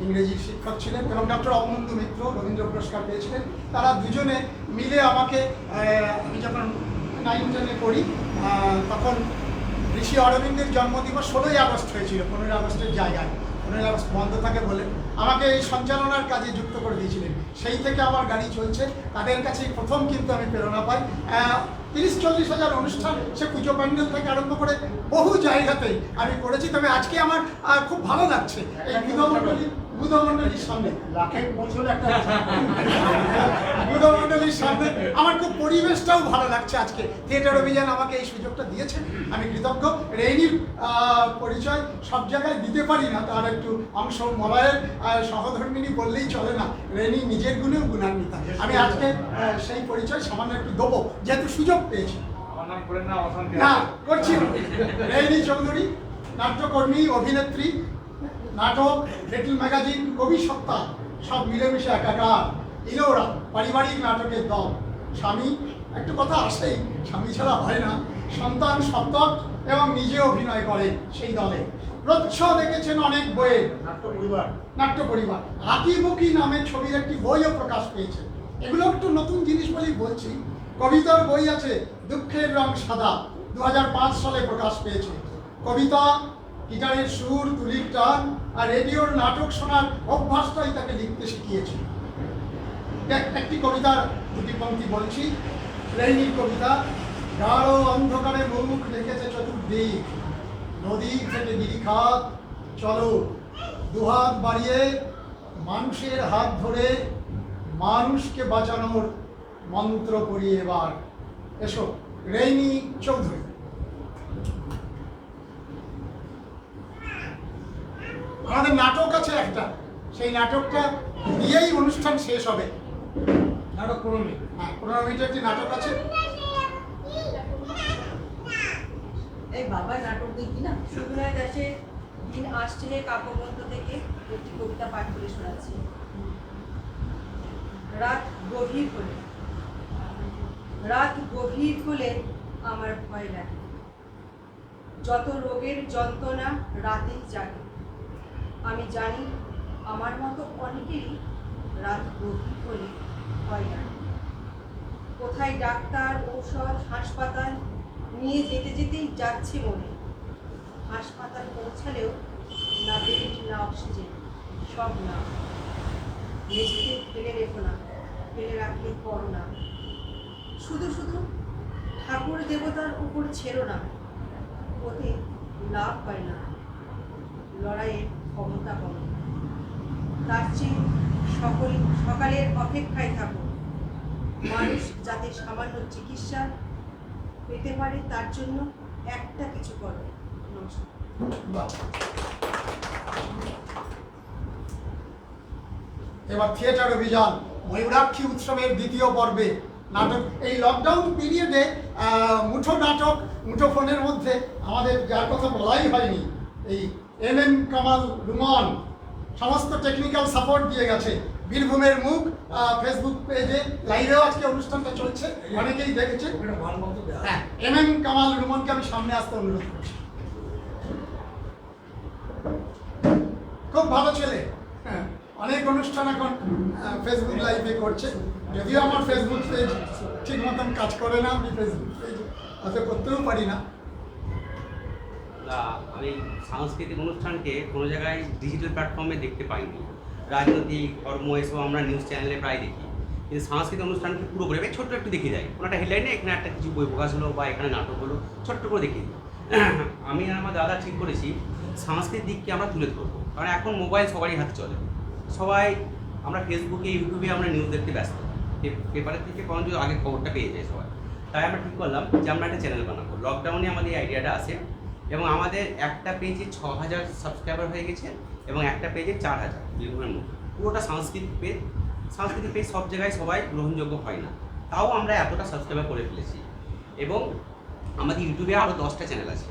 Speaker 1: ইংরেজির শিক্ষক ছিলেন, এবং ডক্টর অবনন্দু মিত্র রবীন্দ্র পুরস্কার পেয়েছিলেন। তারা দুজনে মিলে আমাকে, আমি যখন 9-10-এ পড়ি তখন ঋষি অরবিন্দের জন্মদিবস 16ই আগস্ট হয়েছিল, 15ই আগস্টের জায়গায়। 15ই আগস্ট বন্ধ থাকে বলে আমাকে এই সঞ্চালনার কাজে যুক্ত করে দিয়েছিলেন। সেই থেকে আমার গাড়ি চলছে, তাদের কাছে প্রথম কিন্তু আমি প্রেরণা পাই। 30-40 হাজার অনুষ্ঠান, সে পুজো প্যান্ডেল থেকে আরম্ভ করে বহু জায়গাতেই আমি করেছি। তবে আজকে আমার খুব ভালো লাগছে এই বুধমণ্ডলীর সামনে, বুধমণ্ডলীর সামনে আমার খুব পরিবেশটাও ভালো লাগছে। আজকে থিয়েটার অভিযান আমাকে এই সুযোগটা দিয়েছে, আমি কৃতজ্ঞ। রেইনির পরিচয় সব জায়গায় দিতে পারি না, তার একটু অংশ মলয়ের সহধর্মিনী বললেই চলে না, রেইনি নিজের গুণেও গুণান্বিতা। আমি আজকে সেই পরিচয় সামান্য একটু দেবো, যেহেতু সুযোগ পেয়েছি। না করছি রেইনি চৌধুরী, নাট্যকর্মী, অভিনেত্রী, নাটক, লিটল ম্যাগাজিন, কবি সত্তা সব মিলেমিশে একাকার। ইলোরা পারিবারিক নাটকের দল। স্বামী, একটু কথা আসেই, স্বামী ছাড়া হয় না। সন্তান, সপ্তক এবং নিজে অভিনয় করেন সেই দলে। প্রচ্ছদ দেখেছেন অনেক বইয়ে, নাট্য পরিবার। আঁকিবুকি নামে ছবির একটি বইও প্রকাশ পেয়েছে। এগুলো একটু নতুন জিনিস বলেই বলছি। কবিতার বই আছে দুঃখের রং সাদা, 2005 সালে প্রকাশ পেয়েছে। কবিতা, গিটারের সুর, তুলির টান আর রেডিওর নাটক শোনার অভ্যাসটাই তাকে লিখতে শিখিয়েছে। একটি কবিতার দুটি পংক্তি বলছি। রেইনির কবিতা। গাঢ় অন্ধকারে মুখ রেখেছে চতুর্দিক, নদী থেকে গিরিখাত। চলো দুহাত বাড়িয়ে মানুষের হাত ধরে মানুষকে বাঁচানোর মন্ত্র পড়ি এবার। এসো, রেইনি চৌধুরী। নাটক আছে একটা, সেই নাটকটা দিয়েই অনুষ্ঠান শেষ হবে।
Speaker 5: নাটক 15 মিনিট।
Speaker 1: হ্যাঁ, 15 মিনিটের একটি নাটক আছে।
Speaker 14: এই বাবা নাটক দেখি না, সুবিনয় দাসের দিন আসছে কাব্যগ্রন্থ থেকে একটি কবিতা পাঠ করে শোনাচ্ছি। রাত গভীর হলে, রাত গভীর হলে আমার ভয় লাগে, যত রোগের যন্ত্রণা রাতেই জাগে। আমি জানি আমার মতো অনেকেরই রাত গভীর হলে ভয় লাগে। কোথায় ডাক্তার, ঔষধ, হাসপাতাল নিয়ে যেতে যেতেই যাচ্ছে মনে। হাসপাতাল পৌঁছালেও না বেড, না অক্সিজেন, সব না। মেঝেতে ফেলে রেখো না, ফেলে রাখলে করো না। শুধু শুধু ঠাকুর দেবতার উপর ছেড়ো না, ওতে লাভ পায় না, লড়াইয়ের ক্ষমতা কমে। তার চেয়ে সকালের অপেক্ষায় থাকো, মানুষ যাতে সামান্য চিকিৎসা পেতে পারে তার জন্য একটা কিছু করো। নমস্কার।
Speaker 1: এবার থিয়েটার অভিযান ময়ূরাক্ষী উৎসবের দ্বিতীয় পর্বে নাটক। এই লকডাউন পিরিয়ডে মুঠো নাটক, মুঠো ফোনের মধ্যে আমাদের যার কথা বলাই হয়নি, এই MM কামাল রুমন সমস্ত টেকনিক্যাল সাপোর্ট দিয়ে গেছে। বীরভূমের মুখ ফেসবুক পেজে লাইভেও আজকে অনুষ্ঠানটা চলছে, অনেকেই দেখেছে। হ্যাঁ, MM কামাল রুমনকে আমি সামনে আসতে অনুরোধ করছি। খুব ভালো ছেলে, হ্যাঁ, অনেক অনুষ্ঠান এখন ফেসবুক লাইভে করছে। যদিও আমার ফেসবুক পেজ ঠিক মতন কাজ করে না, আমি ফেসবুক পেজ হয়তো করতেও পারি না।
Speaker 3: আমি সাংস্কৃতিক অনুষ্ঠানকে কোনো জায়গায় ডিজিটাল প্ল্যাটফর্মে দেখতে পাইনি। রাজনৈতিক, ধর্ম এসব আমরা নিউজ চ্যানেলে প্রায় দেখি, কিন্তু সাংস্কৃতিক অনুষ্ঠানকে পুরোপুরি ছোট্ট একটু দেখে যাই। কোনো একটা হেডলাইনে এখানে একটা কিছু বই প্রকাশ হলো বা এখানে নাটক হলো, ছোট্ট করে দেখে দিই। আমি আর আমার দাদা ঠিক করেছি সাংস্কৃতিক দিককে আমরা তুলে ধরবো, কারণ এখন মোবাইল সবারই হাতে চলে। সবাই আমরা ফেসবুকে, ইউটিউবে আমরা নিউজ দেখতে ব্যস্ত, পেপারের থেকে পর্যন্ত আগে খবরটা পেয়ে যায় সবাই। তাই আমরা ঠিক করলাম যে আমরা একটা চ্যানেল বানাবো। লকডাউনে আমাদের এই আইডিয়াটা আসে এবং আমাদের একটা পেজে 6000 সাবস্ক্রাইবার হয়ে গেছে এবং একটা পেজে 4000 বীরভূমের মধ্যে। পুরোটা সাংস্কৃতিক পেজ। সাংস্কৃতিক পেজ সব জায়গায় সবাই গ্রহণযোগ্য হয় না, তাও আমরা এতটা সাবস্ক্রাইবার করে ফেলেছি। এবং আমাদের ইউটিউবে আরও 10টা চ্যানেল আছে,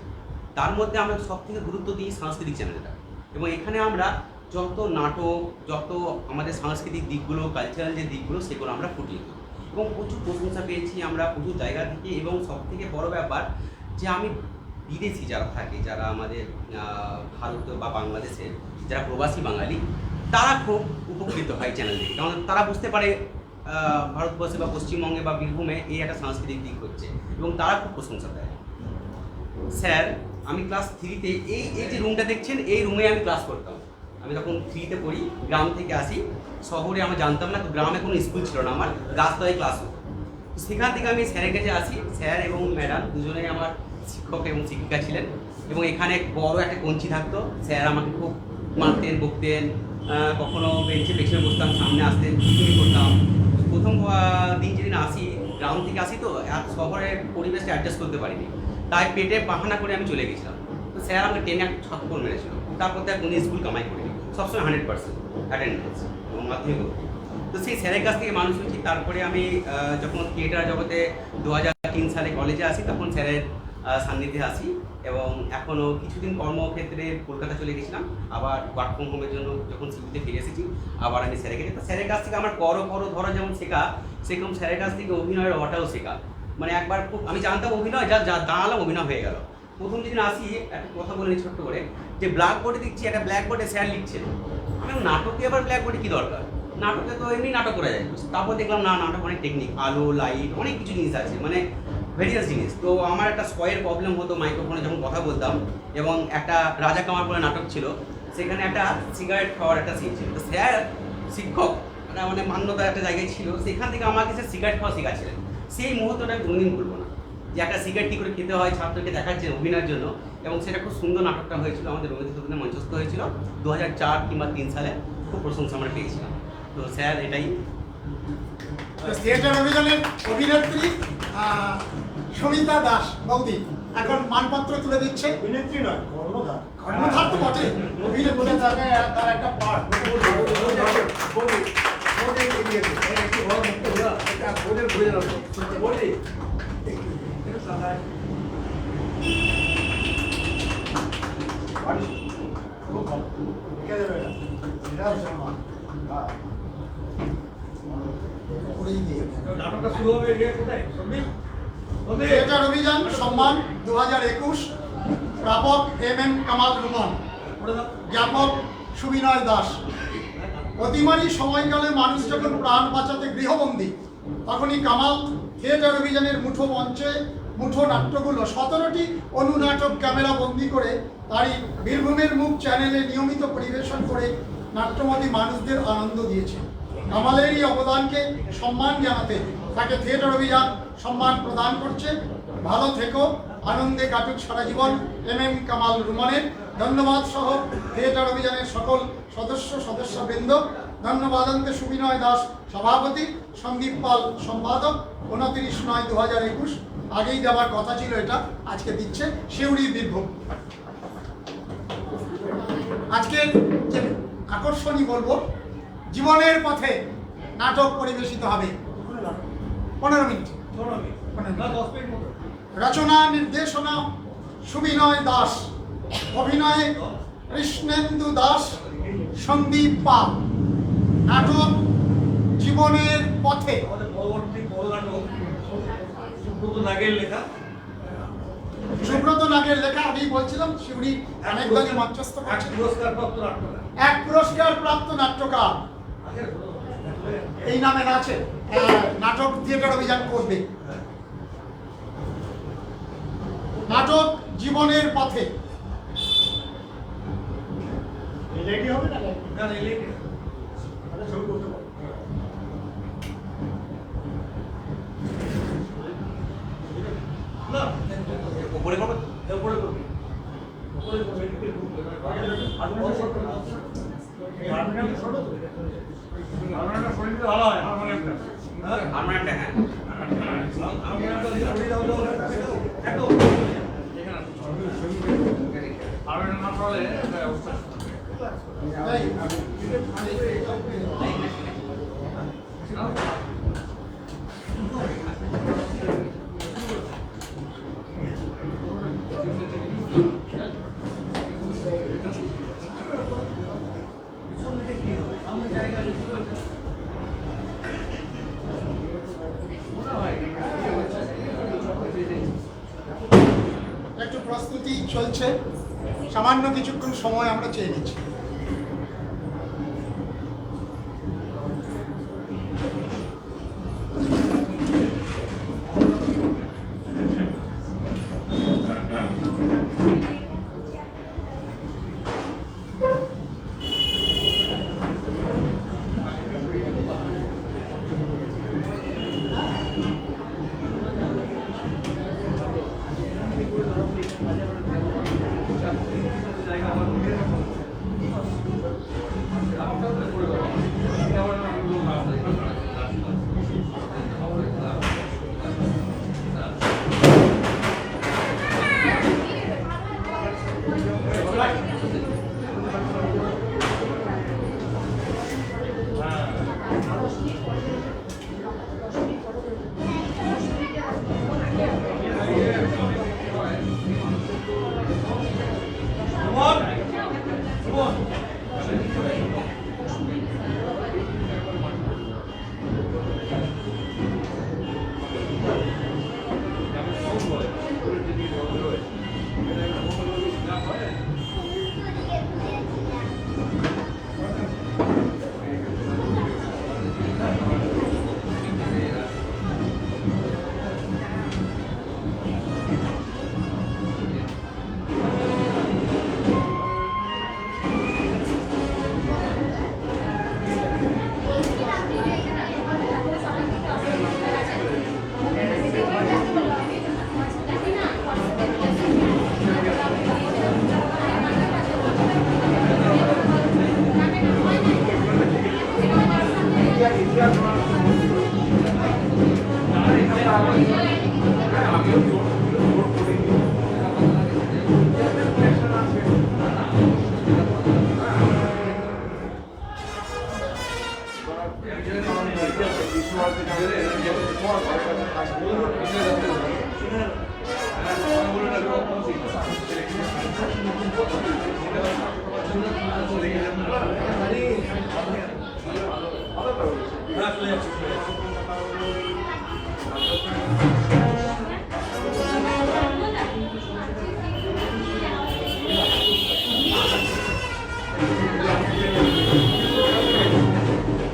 Speaker 3: তার মধ্যে আমরা সব থেকে গুরুত্ব দিই সাংস্কৃতিক চ্যানেলটা। এবং এখানে আমরা যত নাটক, যত আমাদের সাংস্কৃতিক দিকগুলো, কালচারাল যে দিকগুলো, সেগুলো আমরা ফুটিয়ে দিই এবং প্রচুর প্রশংসা পেয়েছি আমরা প্রচুর জায়গা থেকে। এবং সবথেকে বড় ব্যাপার যে আমি বিদেশি যারা থাকে, যারা আমাদের ভারত বা বাংলাদেশের যারা প্রবাসী বাঙালি, তারা খুব উপকৃত হয় চ্যানেল থেকে, কারণ তারা বুঝতে পারে ভারতবর্ষে বা পশ্চিমবঙ্গে বা বীরভূমে এই একটা সাংস্কৃতিক দিক হচ্ছে এবং তারা খুব প্রশংসা দেয়। স্যার, আমি ক্লাস 3-তে এই যে রুমটা দেখছেন, এই রুমে আমি ক্লাস করতাম। আমি তখন 3-তে পড়ি, গ্রাম থেকে আসি, শহরে আমি জানতাম না, তো গ্রামে কোনো স্কুল ছিল না, আমার রাস্তায় ক্লাস হতো। সেখান থেকে আমি স্যারের কাছে আসি। স্যার এবং ম্যাডাম দুজনেই আমার শিক্ষক এবং শিক্ষিকা ছিলেন এবং এখানে বড় একটা কঞ্চি থাকতো। স্যার আমাকে খুব মারতেন, বকতেন। কখনো বেঞ্চে পেছনে বসতাম, সামনে আসতেন, টিফিন করতাম। প্রথম দিন যেদিন আসি, গ্রাম থেকে আসি তো শহরের পরিবেশটা অ্যাডজাস্ট করতে পারিনি, তাই পেটে বাহানা করে আমি চলে গেছিলাম। তো স্যার আমাকে টেনে একটা ছাত্র মেরেছিল, তারপর তো উনি স্কুল কামাই করিনি, সবসময় 100% অ্যাটেন্ডেন্স এবং মাধ্যমিক। তো সেই স্যারের কাছ থেকে মানুষ হয়েছি। তারপরে আমি যখন থিয়েটার জগতে 2003 সালে কলেজে আসি, তখন স্যারের সান্নিধ্যে আসি এবং এখনও কিছুদিন কর্মক্ষেত্রে কলকাতা চলে গেছিলাম। আবার ওয়ার্ক ফ্রম হোমের জন্য যখন সিভিতে ফিরে এসেছি, আবার আমি স্যারের কাছে। তো স্যারের কাছ থেকে আমার করো ধরো যেমন শেখা, সেরকম স্যারের কাছ থেকে অভিনয়ের হওয়াটাও শেখা। মানে একবার খুব আমি জানতাম অভিনয়, যা দাঁড়ালাম অভিনয় হয়ে গেল। প্রথম যেদিন আসি, একটা কথা বলে নিই ছোট্ট করে, যে ব্ল্যাকবোর্ডে দেখছি একটা ব্ল্যাকবোর্ডে স্যার লিখছেন। আমি নাটকে আবার ব্ল্যাকবোর্ডে কী দরকার, নাটকে তো এমনি নাটক করা যায়। তারপর দেখলাম না, নাটক অনেক টেকনিক, আলো, লাইট, অনেক কিছু জিনিস আছে, মানে ভেরিয়াস জিনিস। তো আমার একটা স্বয়ের প্রবলেম হতো মাইক্রোফোনে যখন কথা বলতাম। এবং একটা রাজা কামার বলে নাটক ছিল, সেখানে একটা সিগারেট খাওয়ার একটা সিন ছিল। তো স্যার শিক্ষক, মানে মান্যতার একটা জায়গায় ছিল, সেখান থেকে আমাকে সে সিগারেট খাওয়া শেখাচ্ছিলেন। সেই মুহূর্তটা আমি কোনোদিন ভুলবো না, যে একটা সিগারেট কী করে খেতে হয় ছাত্রকে দেখাচ্ছে অভিনয়ের জন্য। এবং সেটা খুব সুন্দর নাটকটা হয়েছিল, আমাদের রবীন্দ্র সদনে মঞ্চস্থ হয়েছিল 2004 কিংবা 3 সালে। খুব প্রশংসা আমরা পেয়েছিলাম। তো স্যার এটাই।
Speaker 1: থিয়েটার অভিযানের অভিনেত্রী সমিতা দাস বৌদি, এখন মানপত্র তুলে দিচ্ছে।
Speaker 10: অভিনেত্রী নয়, কর্ণধার।
Speaker 1: কর্ণধার তো বটে, অভিনেত্রী তার একটা পার্ট।
Speaker 4: নাটকটা শুরু হবে কোথায়? সন্দীপ? সন্দীপ?
Speaker 1: থিয়েটার অভিযান সম্মান 2021, প্রাপক MM কামাল রুমন, জ্ঞাপক সুবিনয় দাস। অতিমারী সময়কালে মানুষ যখন প্রাণ বাঁচাতে গৃহবন্দী, তখনই কামাল থিয়েটার অভিযানের মুঠো নাট্যগুলো 17টি অনুনাটক ক্যামেরা বন্দি করে তারই বীরভূমের মুখ চ্যানেলে নিয়মিত পরিবেশন করে নাট্যমতী মানুষদের আনন্দ দিয়েছে। কামালের এই অবদানকে সম্মান জানাতে তাকে থিয়েটার অভিযান সম্মান প্রদান করছে। ভালো থেকো, আনন্দে কাটুক সারা জীবন MM কামাল রুমনের। ধন্যবাদ সহ থিয়েটার অভিযানের সকল সদস্যবৃন্দ। ধন্যবাদান্তে সুবিনয় দাস সভাপতি, সন্দীপ পাল সম্পাদক। 29/9/2021। আগেই দেওয়ার কথা ছিল, এটা আজকে দিচ্ছে সিউড়ি বীরভূম। আজকের যে আকর্ষণী বলবো, জীবনের পথে নাটক পরিবেশিত হবে 15 মিনিট। রচনা নির্দেশনা সুবিনয় দাস, অভিনয়ে কৃষ্ণেন্দু দাস, সন্দীপ পাল। নাটক জীবনের পথে।
Speaker 4: আমাদের পরবর্তী বড় নাটক সুব্রত নাগের লেখা।
Speaker 1: সুব্রত নাগের লেখা, আগেই বলছিলাম, শিউড়ি অনেকদিনই মঞ্চস্থ করছে।
Speaker 4: পুরস্কারপ্রাপ্ত নাট্যকার।
Speaker 1: এক পুরস্কারপ্রাপ্ত নাট্যকার এই নামে আছে, নাটক থিয়েটার অভিযান করবে। নাটক জীবনের পথে।
Speaker 10: রেডি হবে না?
Speaker 4: না, লেখা।
Speaker 10: ছবি করতে পারো।
Speaker 4: না,
Speaker 3: উপরে করবে?
Speaker 4: উপরে করবি। উপরে করবি, এদিকে ঢুকবে। আর বড় ছোট না। হারমোনিয়াম ছোট তো। হারমোনিয়ামটা সরিয়ে দিলে ভালো হয়, হারমোনিয়ামটা। হ্যাঁ?
Speaker 3: হারমোনিয়ামটা, হ্যাঁ।
Speaker 4: হারমোনিয়ামটা যদি সরিয়ে দাও, একদম। হারমোনিয়াম না পড়লে একটা অবস্থা।
Speaker 1: একটু প্রস্তুতি চলছে, সামান্য কিছুক্ষণ সময় আমরা চেয়ে নিচ্ছি।
Speaker 4: চলে যাচ্ছে